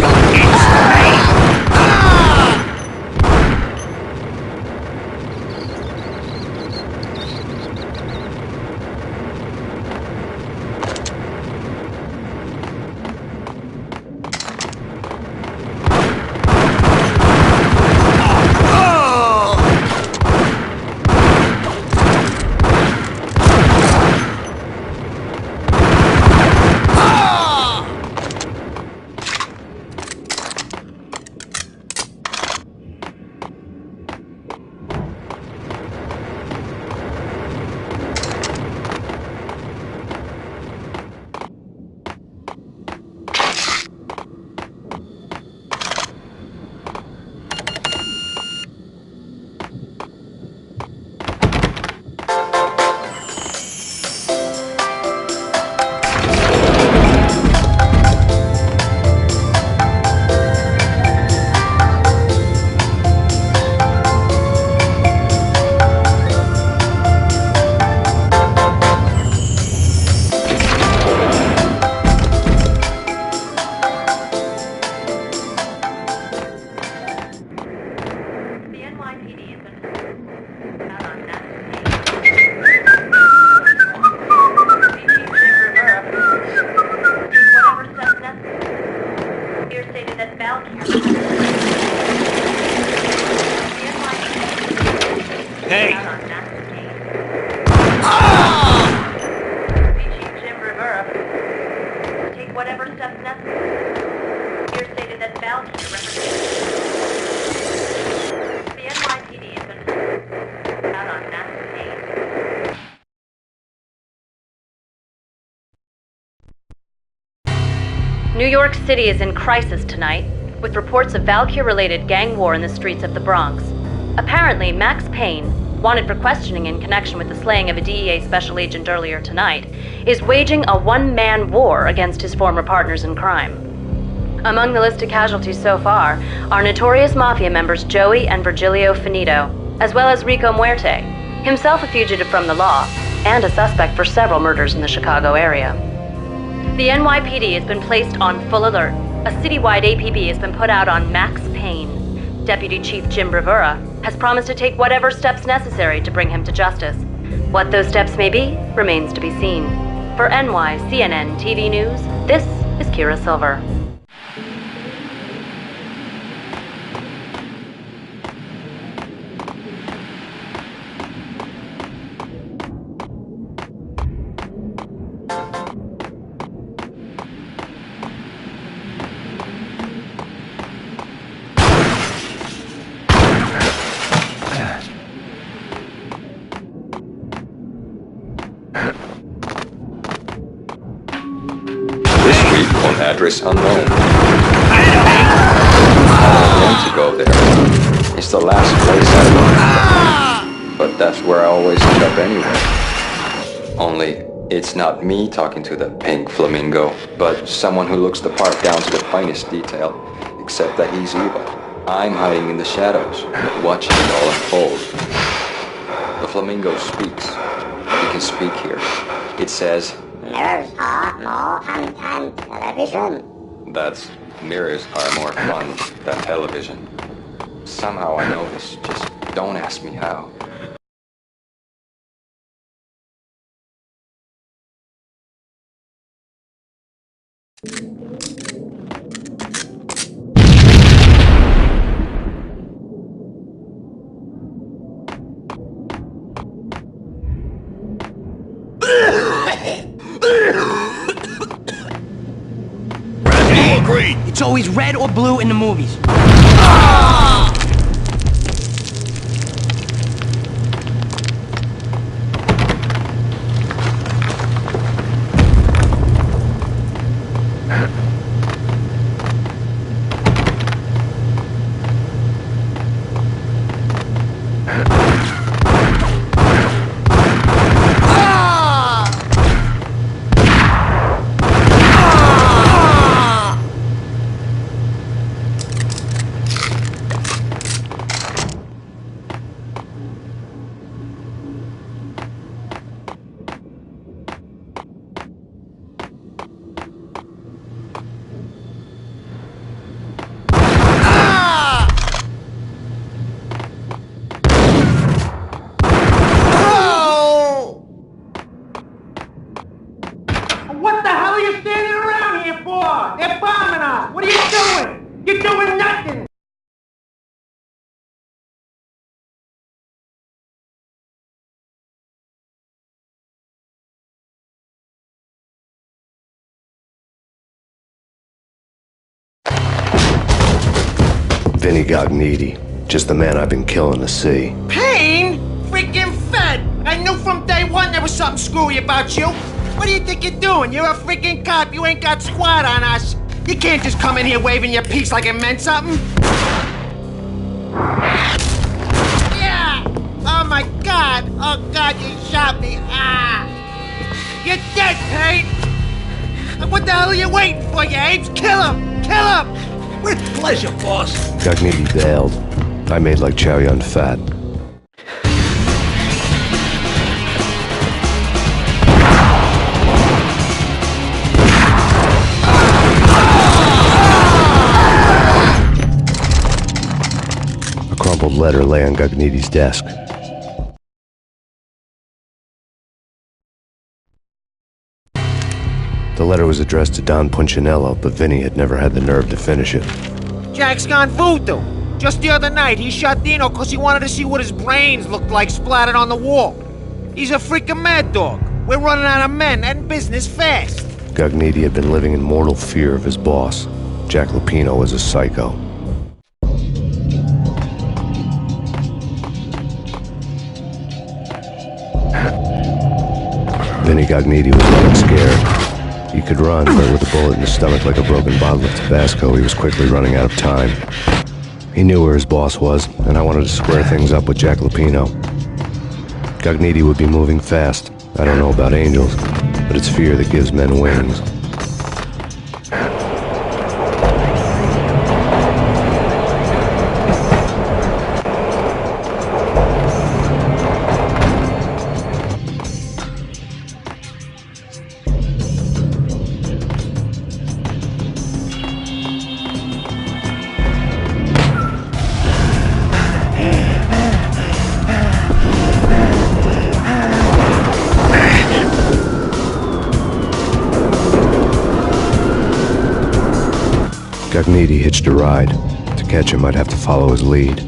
S11: Hey!
S12: Take whatever steps necessary. Here stated that Valkyrie represents the NYPD has been out on Max Payne. New York City is in crisis tonight, with reports of Valkyrie-related gang war in the streets of the Bronx. Apparently, Max Payne, wanted for questioning in connection with the slaying of a DEA special agent earlier tonight, is waging a one-man war against his former partners in crime. Among the listed casualties so far are notorious mafia members Joey and Virgilio Finito, as well as Rico Muerte, himself a fugitive from the law, and a suspect for several murders in the Chicago area. The NYPD has been placed on full alert. A citywide APB has been put out on Max Payne. Deputy Chief Jim Bravura has promised to take whatever steps necessary to bring him to justice. What those steps may be remains to be seen. For NYCNN TV News, this is Kira Silver.
S22: Address unknown. I want to go there. It's the last place I went. But that's where I always end up anyway. Only, it's not me talking to the pink flamingo, but someone who looks the part down to the finest detail, except that he's evil. I'm hiding in the shadows, watching it all unfold. The flamingo speaks. He can speak here. It says,
S23: Mirrors are more content television.
S22: That's mirrors are more fun than television. Somehow I know this, just don't ask me how.
S7: Red or green? It's always red or blue in the movies.
S11: What the hell are you standing around here for? They're bombing us! What are you doing? You're doing nothing!
S1: Vinny Gognitti, just the man I've been killing to see.
S11: Payne? Freaking fed! I knew from day one there was something screwy about you. What do you think you're doing? You're a freaking cop. You ain't got squat on us. You can't just come in here waving your piece like it meant something. Yeah! Oh my God! Oh God, you shot me! Ah! You're dead, Payne! What the hell are you waiting for, you apes? Kill him! Kill him!
S21: With pleasure, boss.
S1: Gognitti bailed. I made like Chow Yun Fat. A crumpled letter lay on Gognitti's desk. The letter was addressed to Don Punchinello, but Vinny had never had the nerve to finish it.
S11: Jack's gone voodoo. Just the other night, he shot Dino because he wanted to see what his brains looked like splattered on the wall. He's a freaking mad dog. We're running out of men and business fast.
S1: Gognitti had been living in mortal fear of his boss. Jack Lupino was a psycho. Vinny Gognitti was running scared. He could run, but with a bullet in his stomach like a broken bottle of Tabasco, he was quickly running out of time. He knew where his boss was, and I wanted to square things up with Jack Lupino. Gognitti would be moving fast. I don't know about angels, but it's fear that gives men wings. Gognitti hitched a ride. To catch him, I'd have to follow his lead.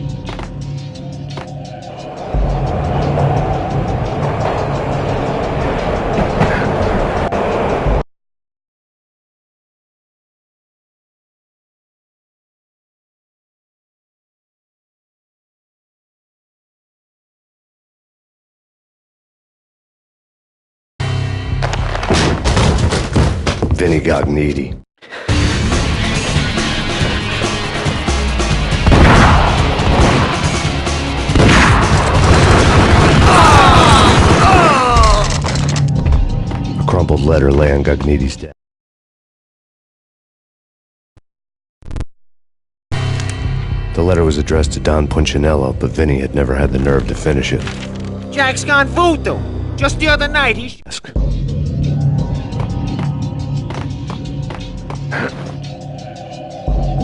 S1: Vinny Gognitti. A crumpled letter lay on Gognitti's desk. The letter was addressed to Don Punchinello, but Vinny had never had the nerve to finish it.
S11: Jack's gone voodoo. Just the other night, he...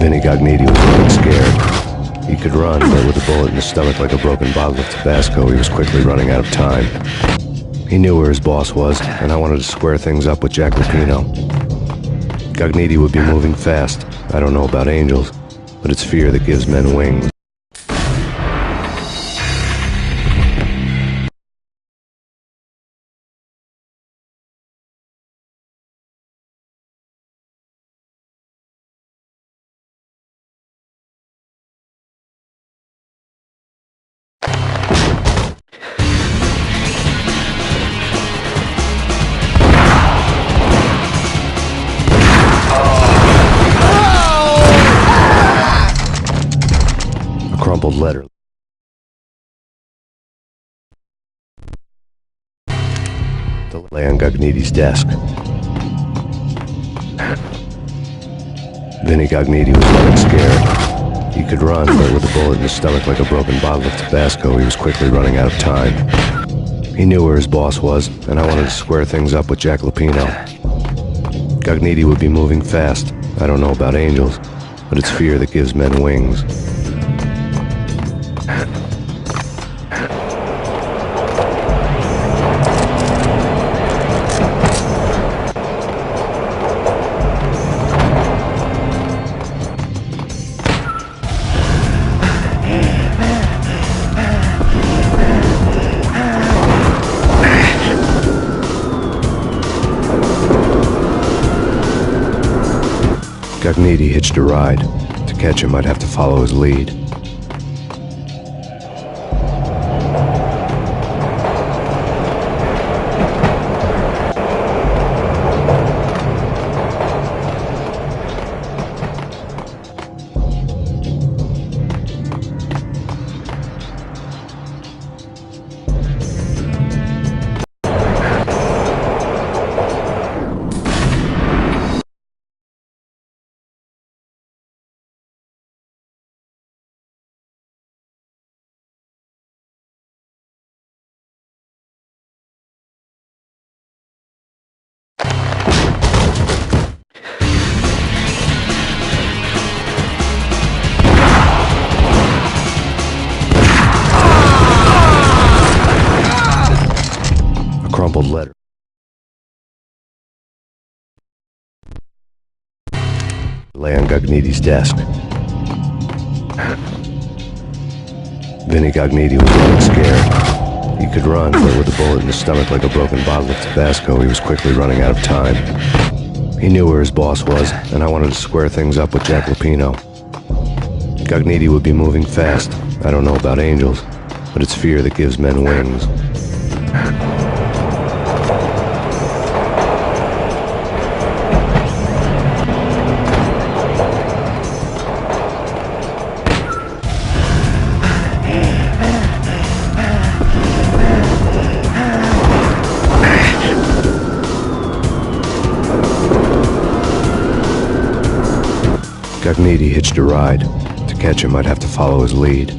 S1: Vinny Gognitti was looking scared. He could run, but with a bullet in his stomach like a broken bottle of Tabasco, he was quickly running out of time. He knew where his boss was, and I wanted to square things up with Jack Lupino. Gognitti would be moving fast. I don't know about angels, but it's fear that gives men wings. A crumpled letter lay on Gognitti's desk. Vinny Gognitti was looking scared. He could run, but with a bullet in his stomach like a broken bottle of Tabasco, he was quickly running out of time. He knew where his boss was, and I wanted to square things up with Jack Lupino. Gognitti would be moving fast. I don't know about angels, but it's fear that gives men wings. Gognitti hitched a ride. To catch him, I'd have to follow his lead. Crumpled letter lay on Gognitti's desk. Vinny Gognitti was looking scared. He could run, but with a bullet in his stomach like a broken bottle of Tabasco, he was quickly running out of time. He knew where his boss was, and I wanted to square things up with Jack Lupino. Gognitti would be moving fast. I don't know about angels, but it's fear that gives men wings. Gognitti hitched a ride. To catch him, I'd have to follow his lead.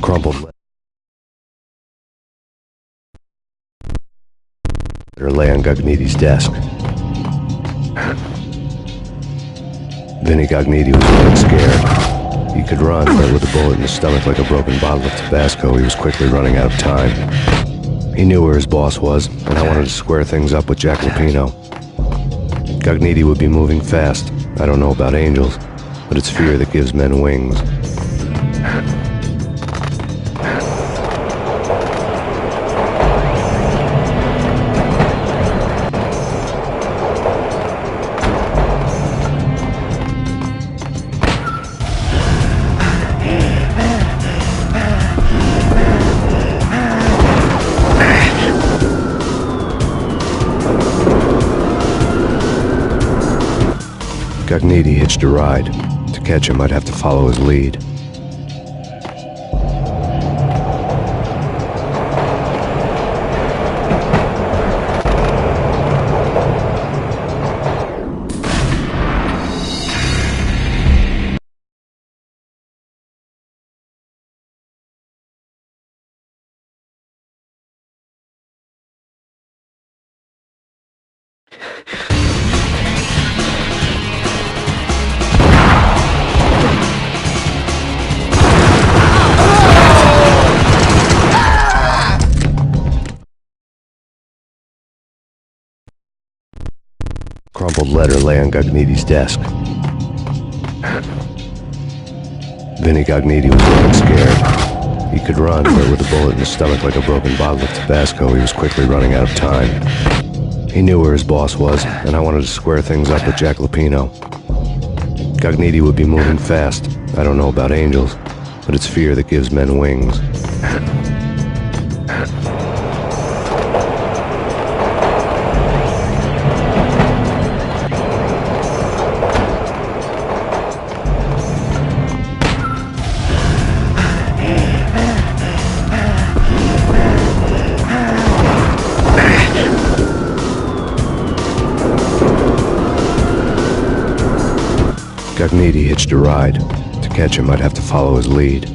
S1: Crumpled letter lay on Gognitti's desk. Vinny Gognitti was looking scared. He could run, but with a bullet in his stomach like a broken bottle of Tabasco, he was quickly running out of time. He knew where his boss was, and I wanted to square things up with Jack Lupino. Gognitti would be moving fast. I don't know about angels, but it's fear that gives men wings. Gognitti hitched a ride. To catch him, I'd have to follow his lead. Crumpled letter lay on Gognitti's desk. Vinny Gognitti was getting scared. He could run, but with a bullet in his stomach like a broken bottle of Tabasco, he was quickly running out of time. He knew where his boss was, and I wanted to square things up with Jack Lupino. Gognitti would be moving fast. I don't know about angels, but it's fear that gives men wings. Gognitti hitched a ride. To catch him, I'd have to follow his lead.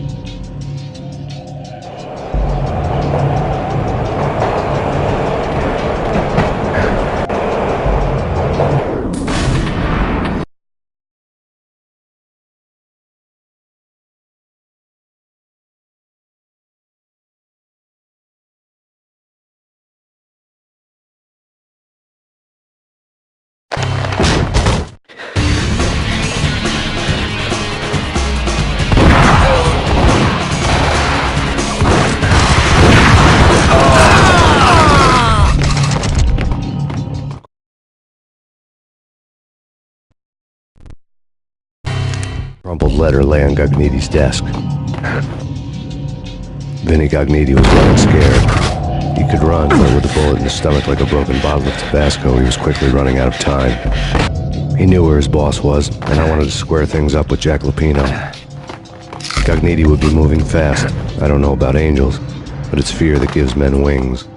S1: Crumpled letter lay on Gognitti's desk. Vinny Gognitti was getting scared. He could run, but with a bullet in his stomach like a broken bottle of Tabasco, he was quickly running out of time. He knew where his boss was, and I wanted to square things up with Jack Lupino. Gognitti would be moving fast. I don't know about angels, but it's fear that gives men wings.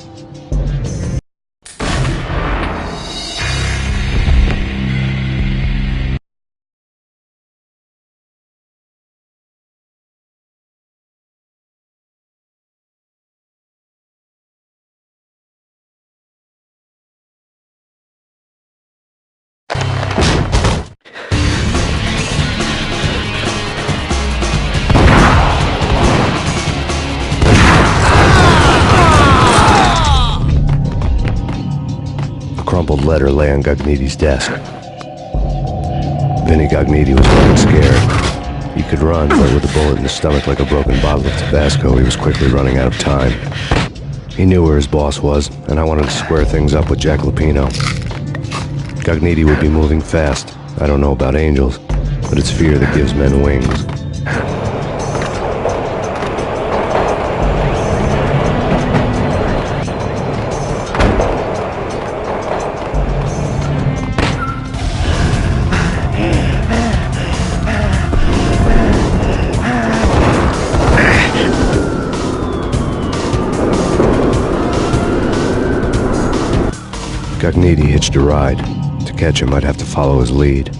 S1: A crumpled letter lay on Gognitti's desk. Vinny Gognitti was getting scared. He could run, but with a bullet in his stomach like a broken bottle of Tabasco, he was quickly running out of time. He knew where his boss was, and I wanted to square things up with Jack Lupino. Gognitti would be moving fast. I don't know about angels, but it's fear that gives men wings. Gognitti hitched a ride. To catch him, I'd have to follow his lead.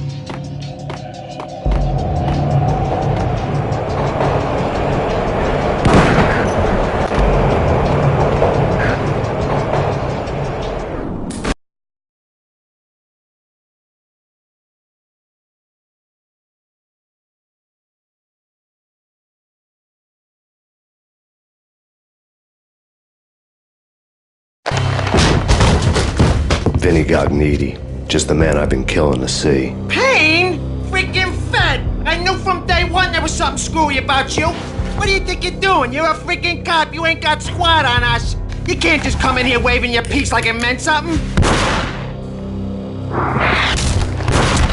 S1: Vinny Gognitti, just the man I've been killing to see.
S11: Payne? Freaking fed! I knew from day one there was something screwy about you. What do you think you're doing? You're a freaking cop. You ain't got squat on us. You can't just come in here waving your piece like it meant something.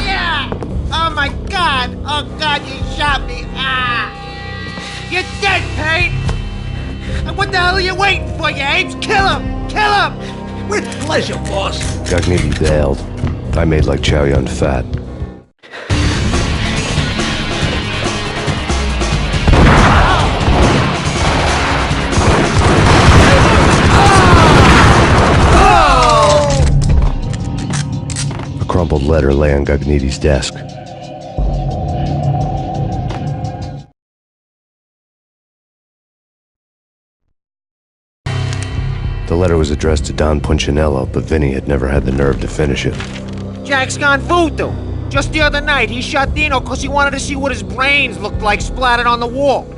S11: Yeah! Oh my God! Oh God, you shot me! Ah! You're dead, Payne! What the hell are you waiting for, you apes? Kill him! Kill him!
S21: With pleasure, boss.
S1: Gognitti bailed. I made like Chow Yun fat.
S6: crumpled letter lay on Gagniti's desk. The letter was addressed to Don Punchinello, but Vinny had never had the nerve to finish it.
S11: Jack's gone voodoo. Just the other night, he shot Dino because he wanted to see what his brains looked like splattered on the wall.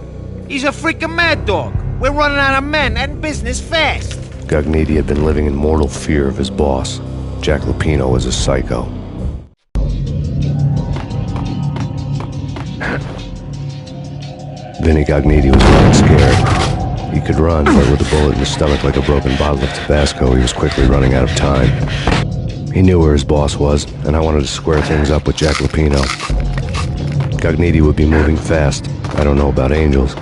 S11: He's a freaking mad dog. We're running out of men and business fast.
S6: Gagniti had been living in mortal fear of his boss. Jack Lupino was a psycho. Vinny Gagniti was running scared. He could run, but with a bullet in his stomach like a broken bottle of Tabasco, he was quickly running out of time. He knew where his boss was, and I wanted to square things up with Jack Lupino. Gagniti would be moving fast. I don't know about angels,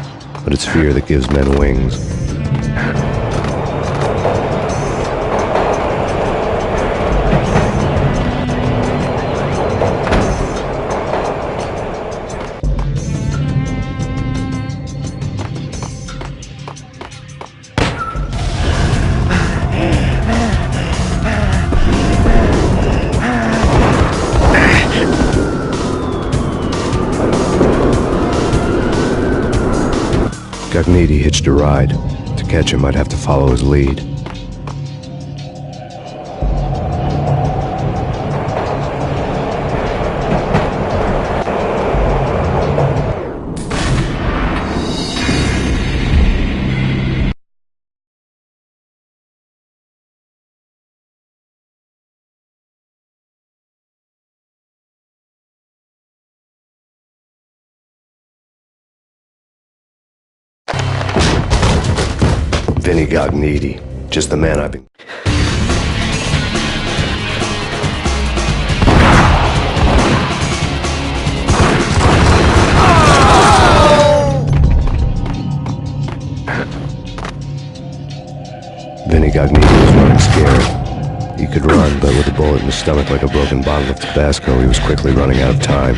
S6: but it's fear that gives men wings. Gagniti hitched a ride. To catch him, I'd have to follow his lead. Vinny Gagniti, just the man I've been... Vinny Gagniti was running scared. He could run, but with a bullet in his stomach like a broken bottle of Tabasco, he was quickly running out of time.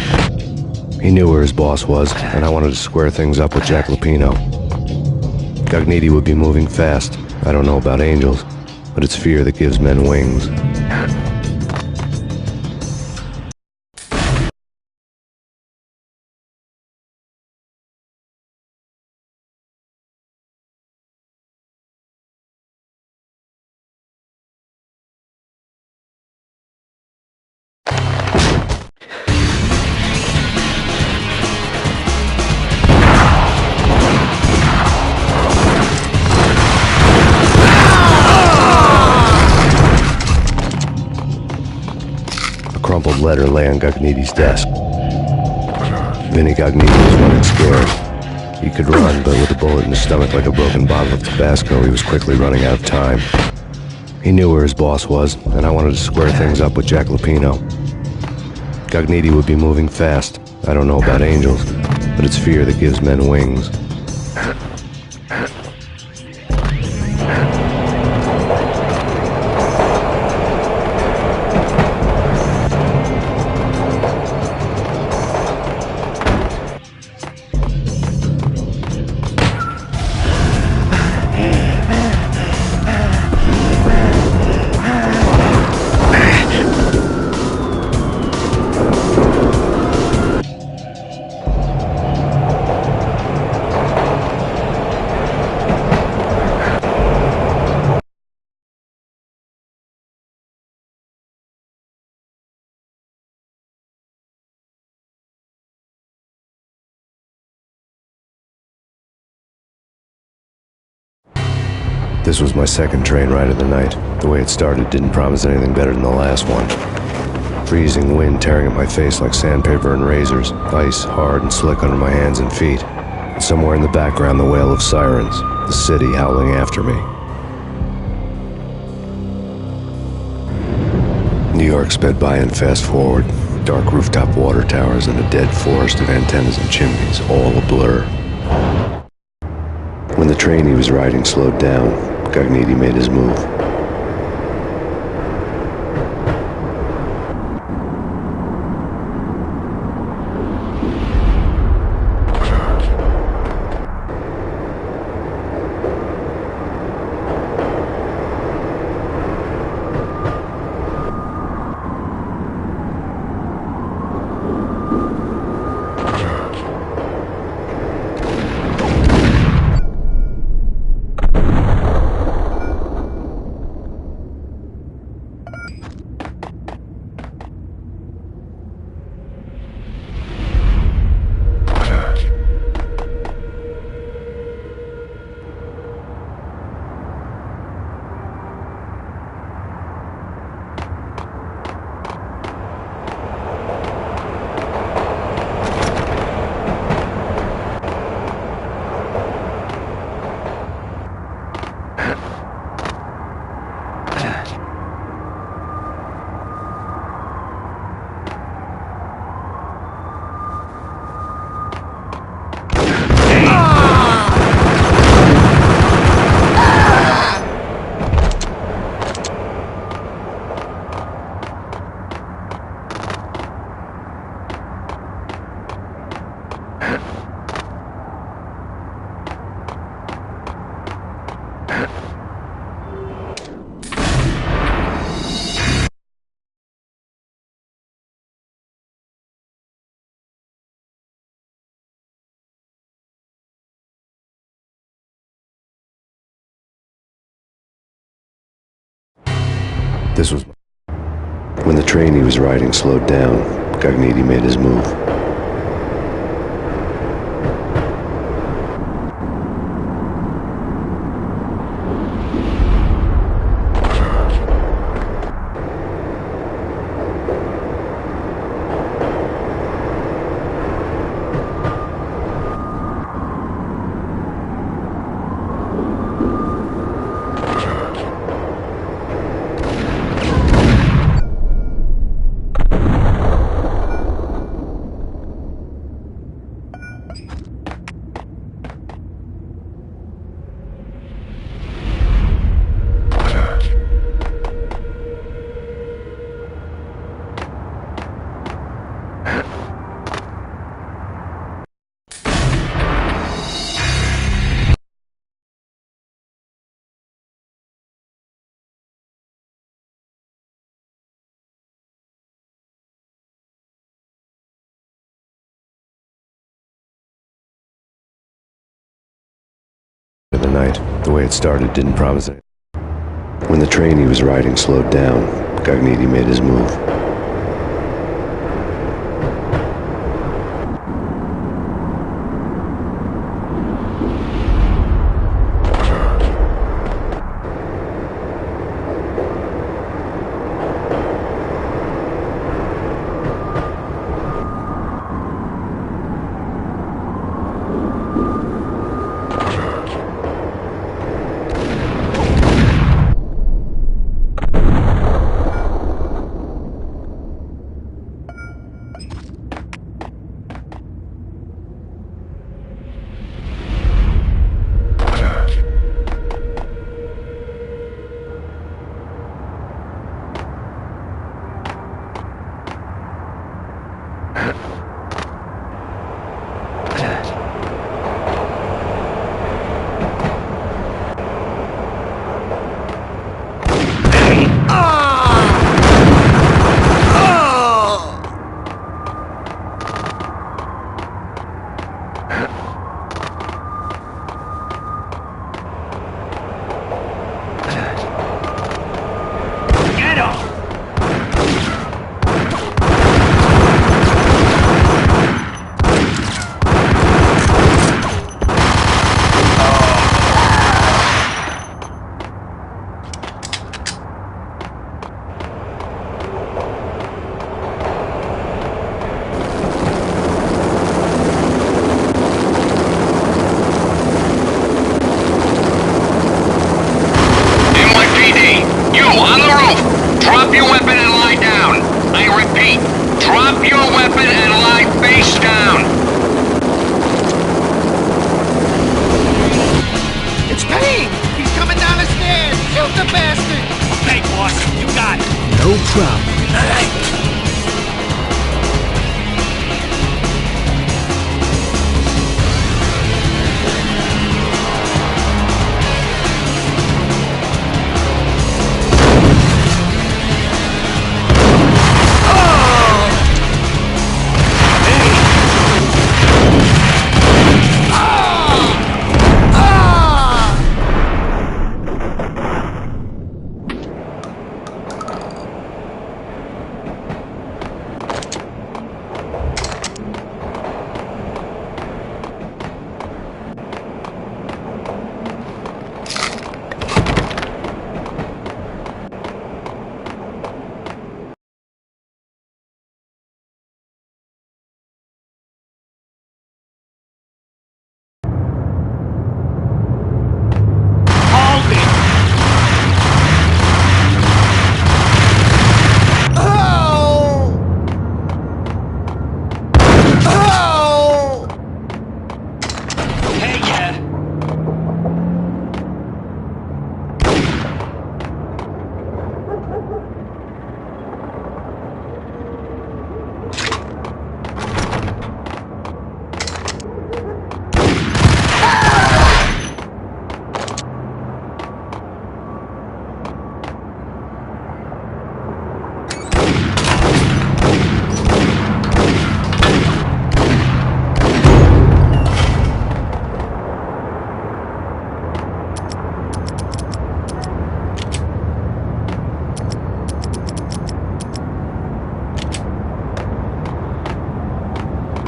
S6: He knew where his boss was, and I wanted to square things up with Jack Lupino. Gagniti would be moving fast. I don't know about angels, but it's fear that gives men wings. Crumpled letter lay on Gagniti's desk. Vinny Gagniti was running scared. He could run, but with a bullet in his stomach like a broken bottle of Tabasco, he was quickly running out of time. He knew where his boss was, and I wanted to square things up with Jack Lupino. Gagniti would be moving fast. I don't know about angels, but it's fear that gives men wings. This was my second train ride of the night. The way it started didn't promise anything better than the last one. Freezing wind tearing at my face like sandpaper and razors, ice hard and slick under my hands and feet. And somewhere in the background, the wail of sirens, the city howling after me. New York sped by in fast forward. Dark rooftop water towers and a dead forest of antennas and chimneys, all a blur. When the train he was riding slowed down, Gagniti made his move.
S1: This was... When the train he was riding slowed down, Cogniti made his move. The night, the way it started didn't promise it. When the train he was riding slowed down, Cogniti made his move.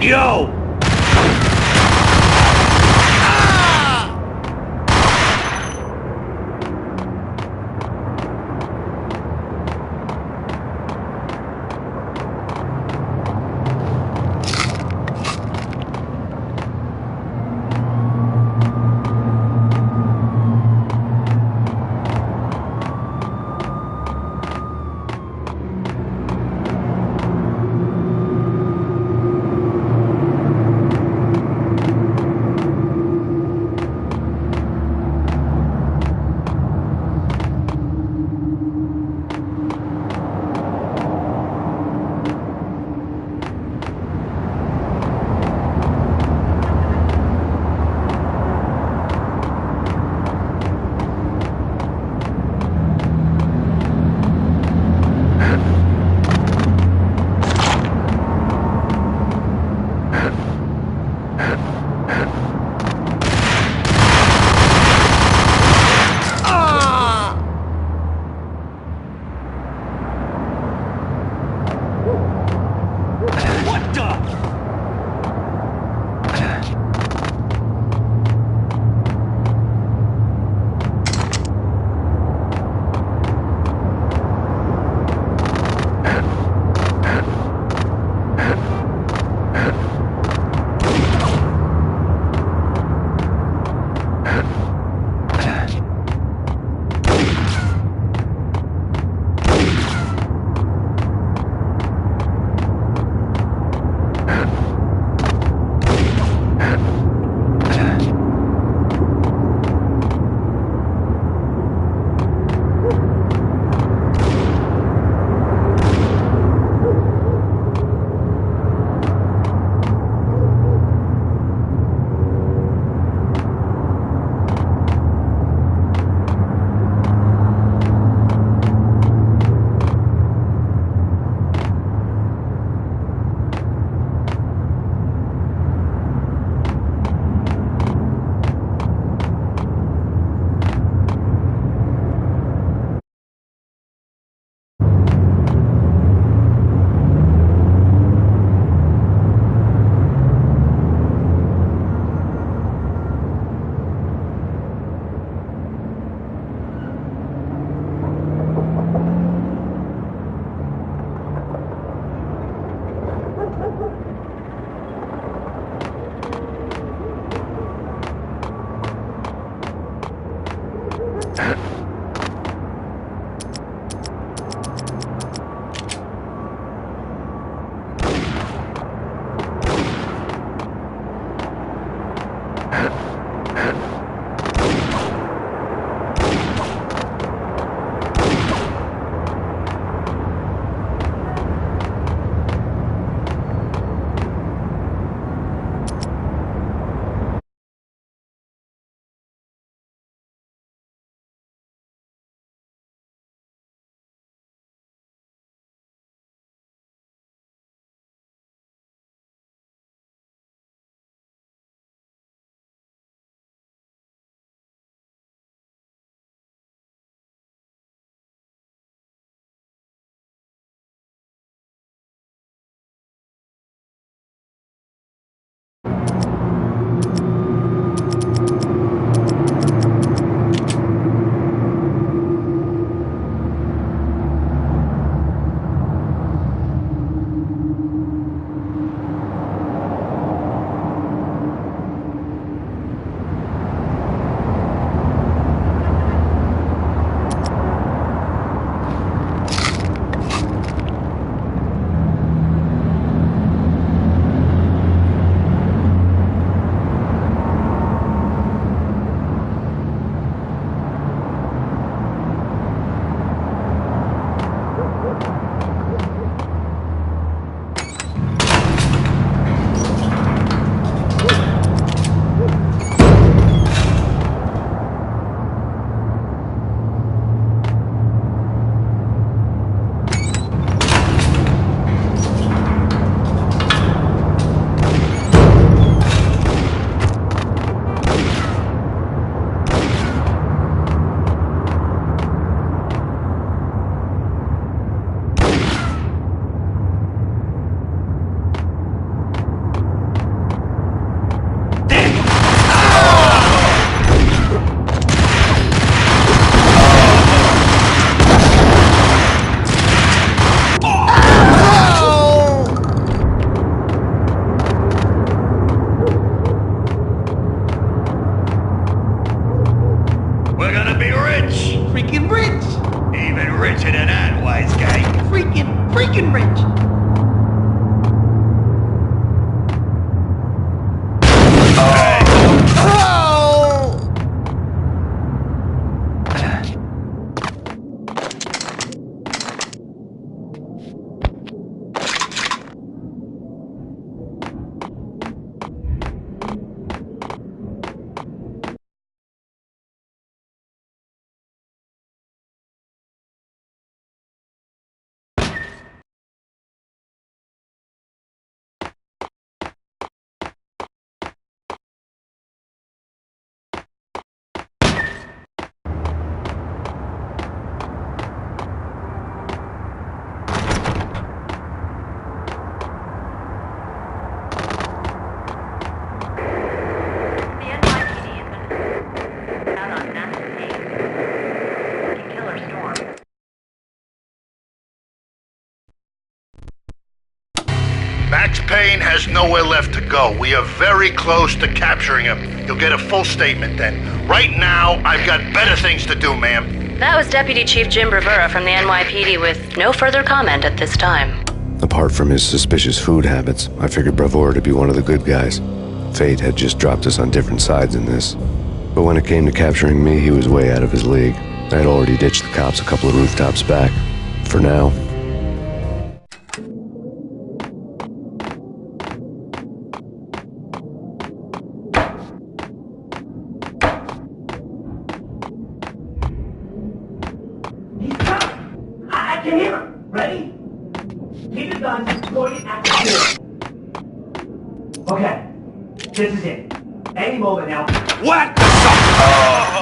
S19: Yo!
S11: freaking rich.
S19: Even richer than that, wise guy.
S11: Freaking rich.
S20: Max Payne has nowhere left to go. We are very close to capturing him. You'll get a full statement then. Right now, I've got better things to do, ma'am.
S12: That was Deputy Chief Jim Rivera from the NYPD with no further comment at this time.
S1: Apart from his suspicious food habits, I figured Bravura to be one of the good guys. Fate had just dropped us on different sides in this. But when it came to capturing me, he was way out of his league. I had already ditched the cops a couple of rooftops back. For now.
S11: I can hear him. Ready? Keep the gun pointed at the door. Okay. This is it. Any moment now.
S19: What the fuck?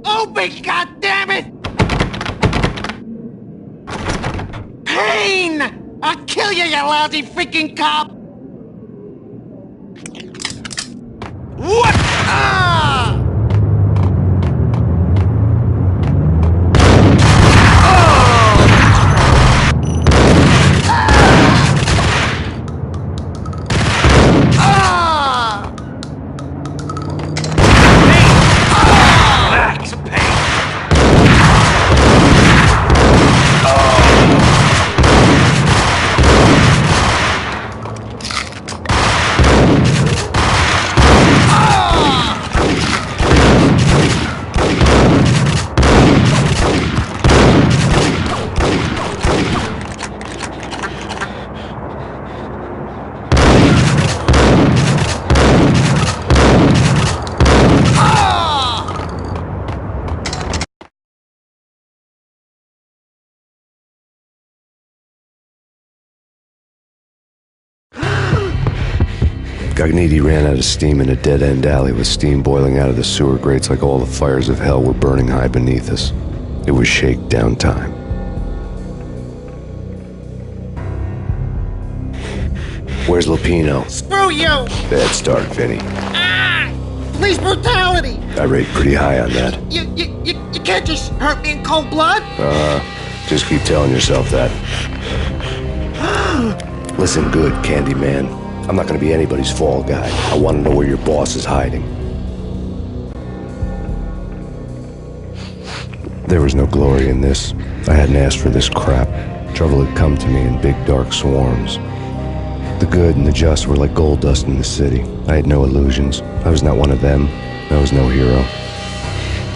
S11: Open, goddammit! Payne! I'll kill you, you lousy freaking cop! What? Ah!
S1: Gagniti ran out of steam in a dead-end alley with steam boiling out of the sewer grates like all the fires of hell were burning high beneath us. It was shakedown time. Where's Lupino?
S11: Screw you!
S1: Bad start, Vinny.
S11: Ah! Police brutality!
S1: I rate pretty high on that.
S11: You can't just hurt me in cold blood?
S1: Just keep telling yourself that. Listen good, Candyman. I'm not gonna be anybody's fall guy. I want to know where your boss is hiding. There was no glory in this. I hadn't asked for this crap. Trouble had come to me in big dark swarms. The good and the just were like gold dust in the city. I had no illusions. I was not one of them. I was no hero.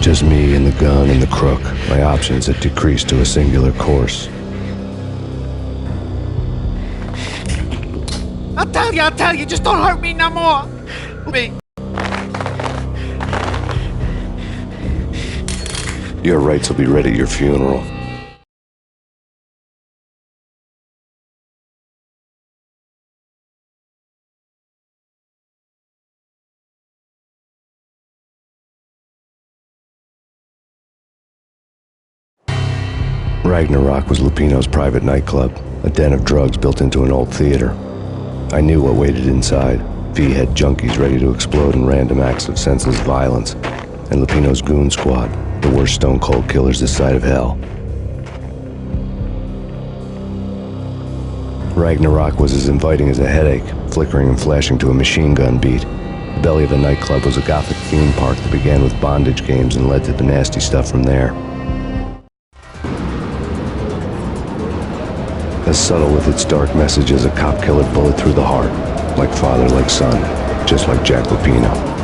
S1: Just me and the gun and the crook. My options had decreased to a singular course.
S11: I'll tell you, just don't hurt me no more.
S1: Your rights will be read at your funeral. Ragnarok was Lupino's private nightclub, a den of drugs built into an old theater. I knew what waited inside. V had junkies ready to explode in random acts of senseless violence, and Lupino's goon squad, the worst stone-cold killers this side of hell. Ragnarok was as inviting as a headache, flickering and flashing to a machine gun beat. The belly of the nightclub was a gothic theme park that began with bondage games and led to the nasty stuff from there. As subtle with its dark message as a cop-killer bullet through the heart, like father, like son, just like Jack Lupino.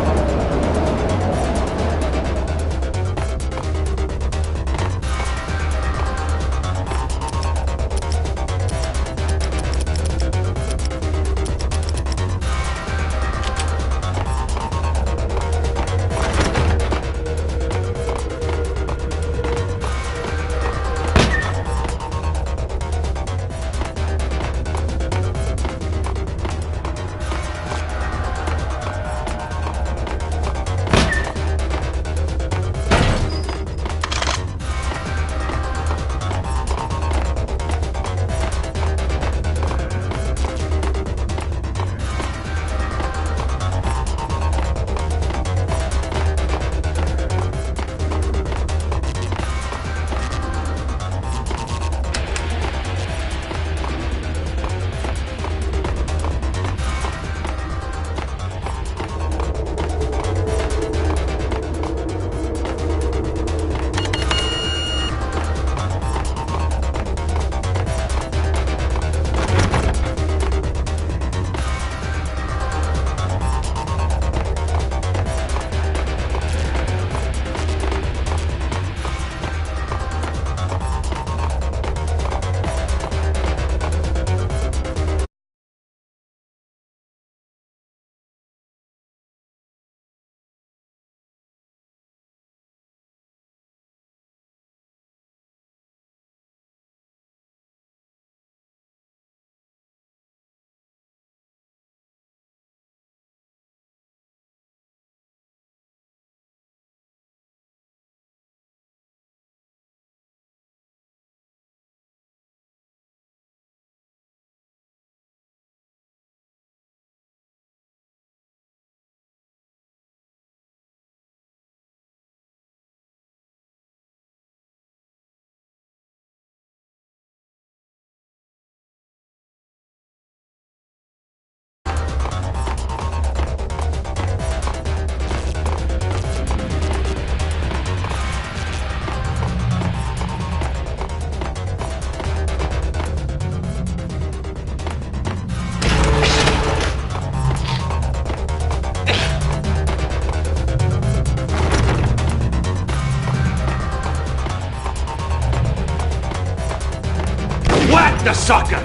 S19: Whack the sucker!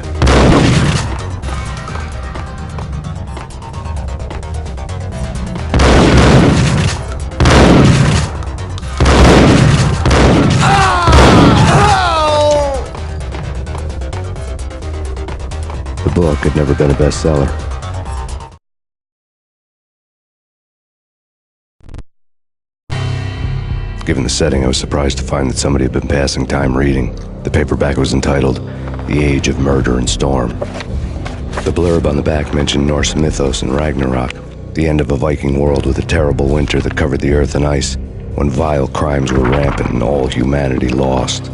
S1: The book had never been a bestseller. Given the setting, I was surprised to find that somebody had been passing time reading. The paperback was entitled The Age of Murder and Storm. The blurb on the back mentioned Norse mythos and Ragnarok, the end of a Viking world with a terrible winter that covered the earth in ice, when vile crimes were rampant and all humanity lost.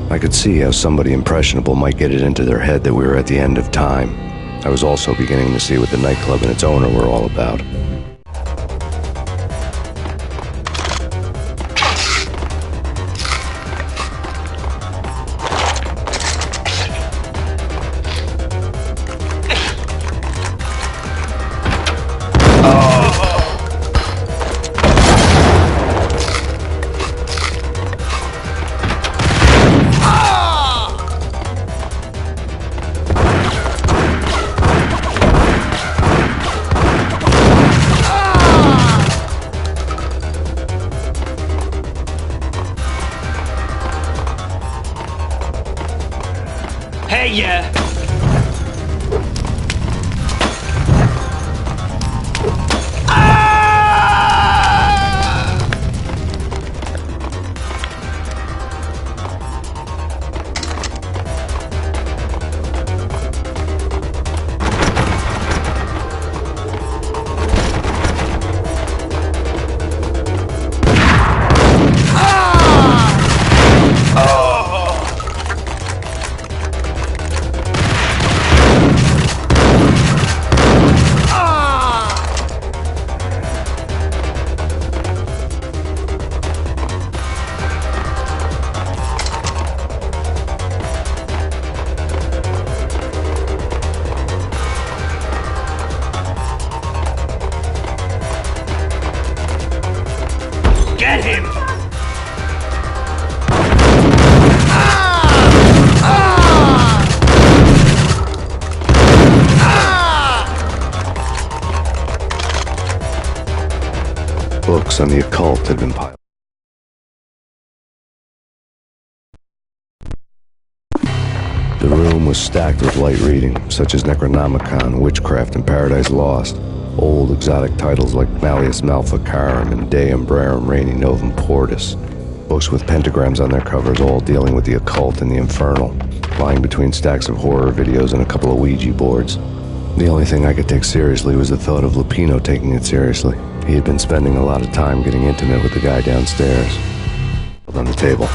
S1: I could see how somebody impressionable might get it into their head that we were at the end of time. I was also beginning to see what the nightclub and its owner were all about.
S19: Hey, yeah! Get him!
S1: Books on the occult had been piled. The room was stacked with light reading, such as Necronomicon, Witchcraft, and Paradise Lost. Old exotic titles like Malleus Maleficarum and De Umbrarum Reini Novum Portus. Books with pentagrams on their covers, all dealing with the occult and the infernal, lying between stacks of horror videos and a couple of Ouija boards. The only thing I could take seriously was the thought of Lupino taking it seriously. He had been spending a lot of time getting intimate with the guy downstairs. On the table.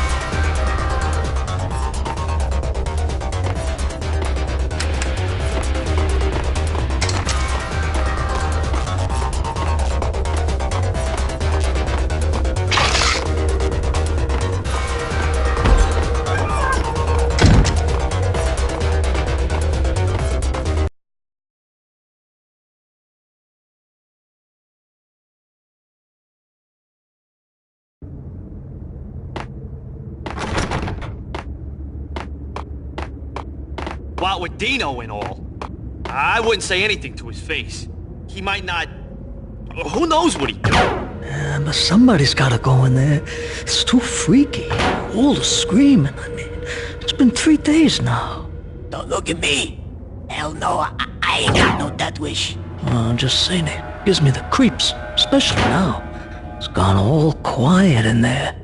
S19: What with Dino and all, I wouldn't say anything to his face. He might not... Who knows what he'd do?
S2: Yeah, but somebody's gotta go in there. It's too freaky. All the screaming, I mean. It's been 3 days now.
S7: Don't look at me. Hell no, I ain't got no death wish.
S2: I'm just saying it gives me the creeps, especially now. It's gone all quiet in there.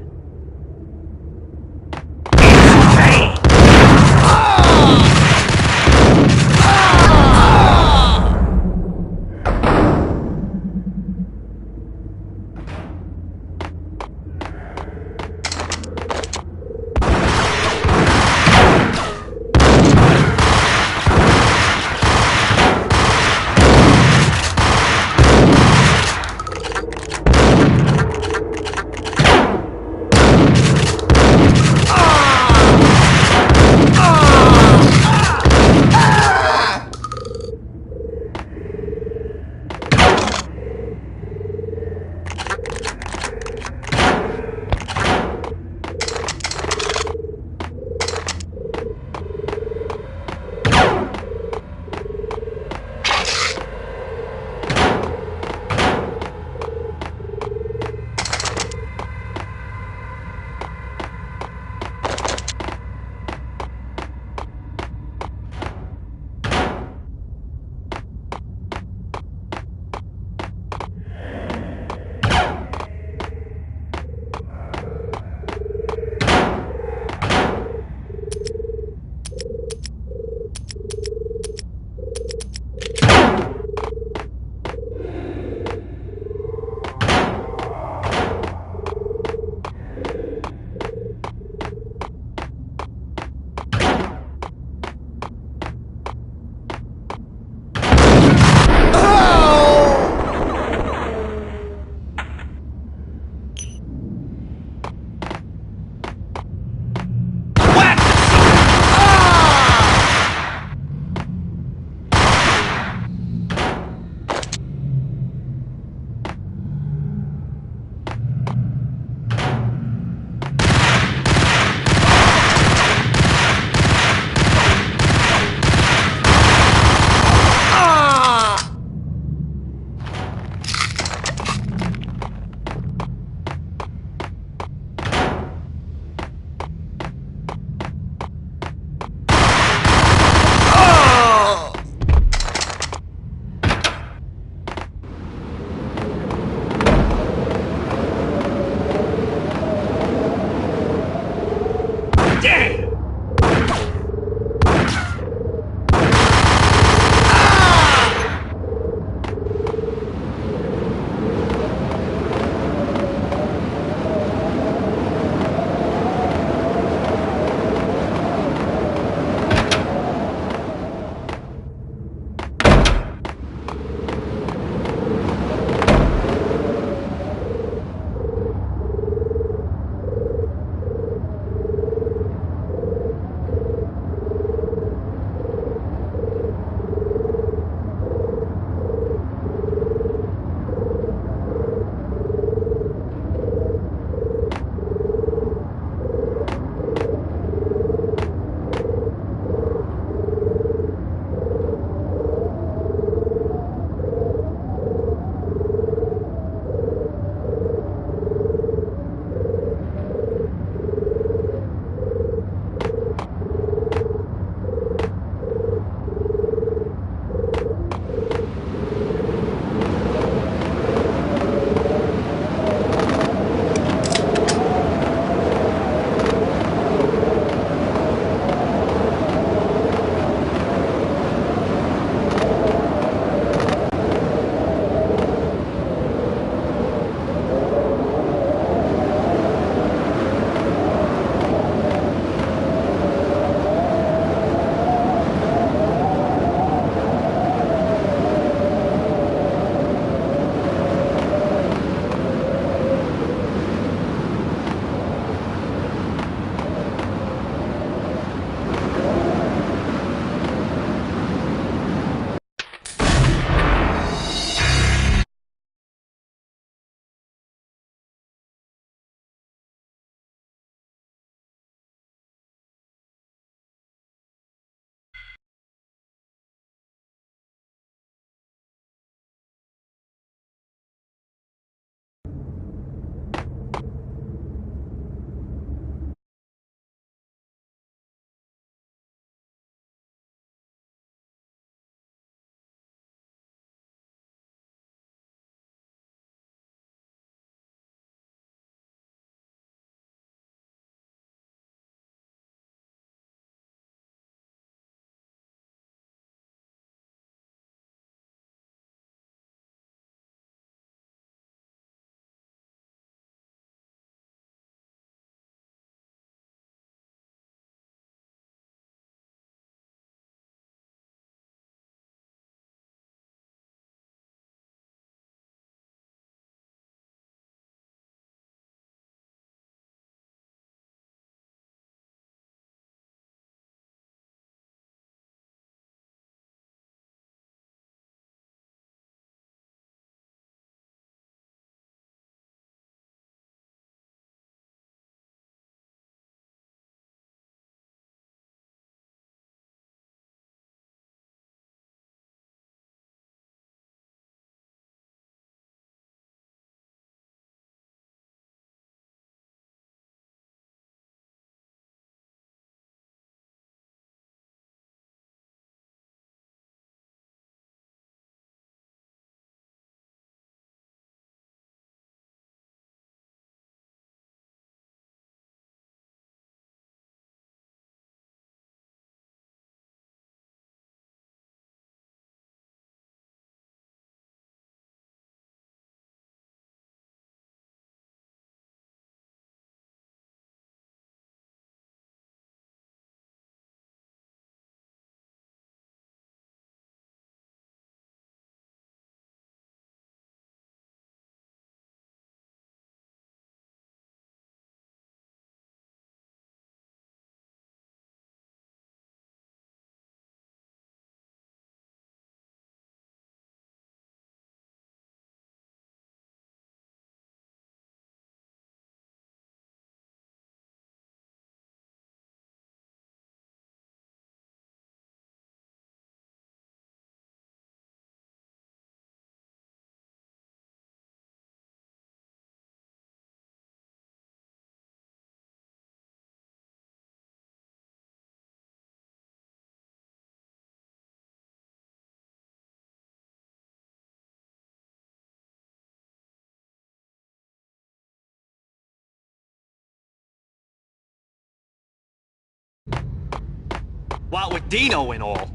S19: What with Dino and all,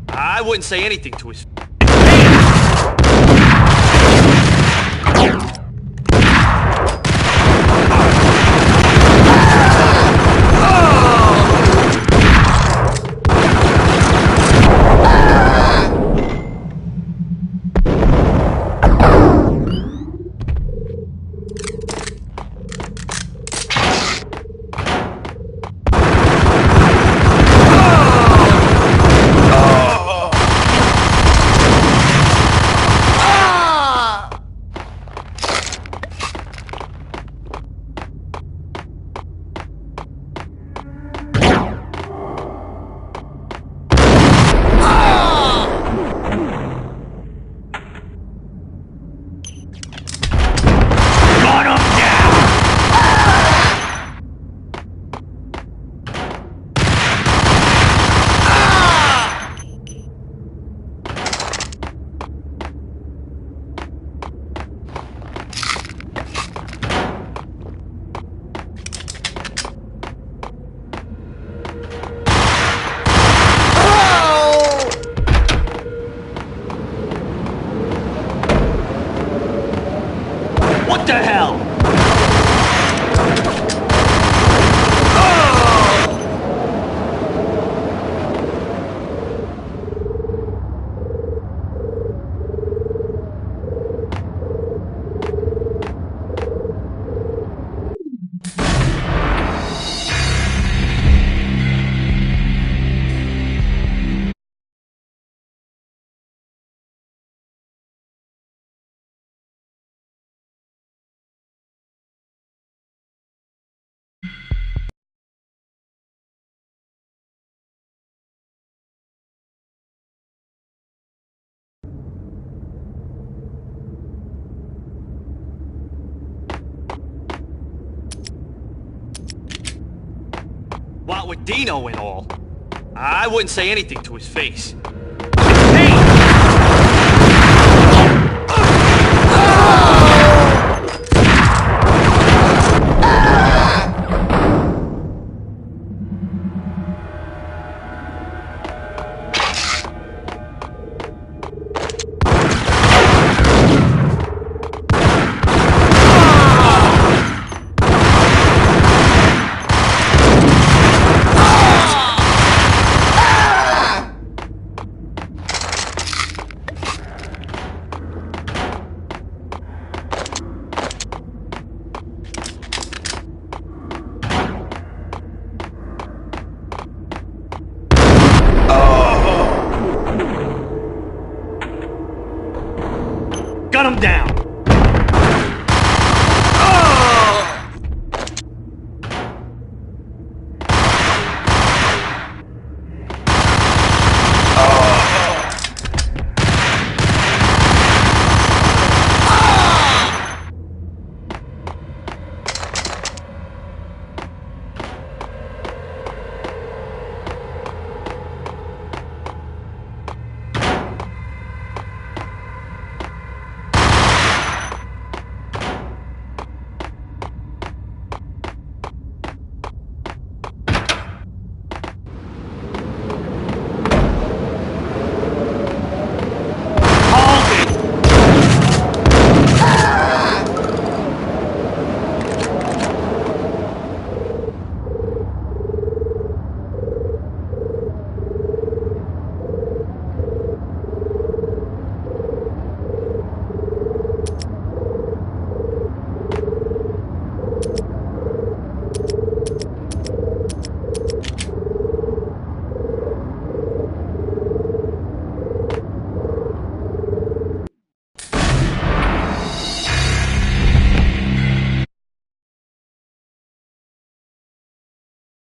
S19: I wouldn't say anything to his... What the hell? What with Dino and all, I wouldn't say anything to his face.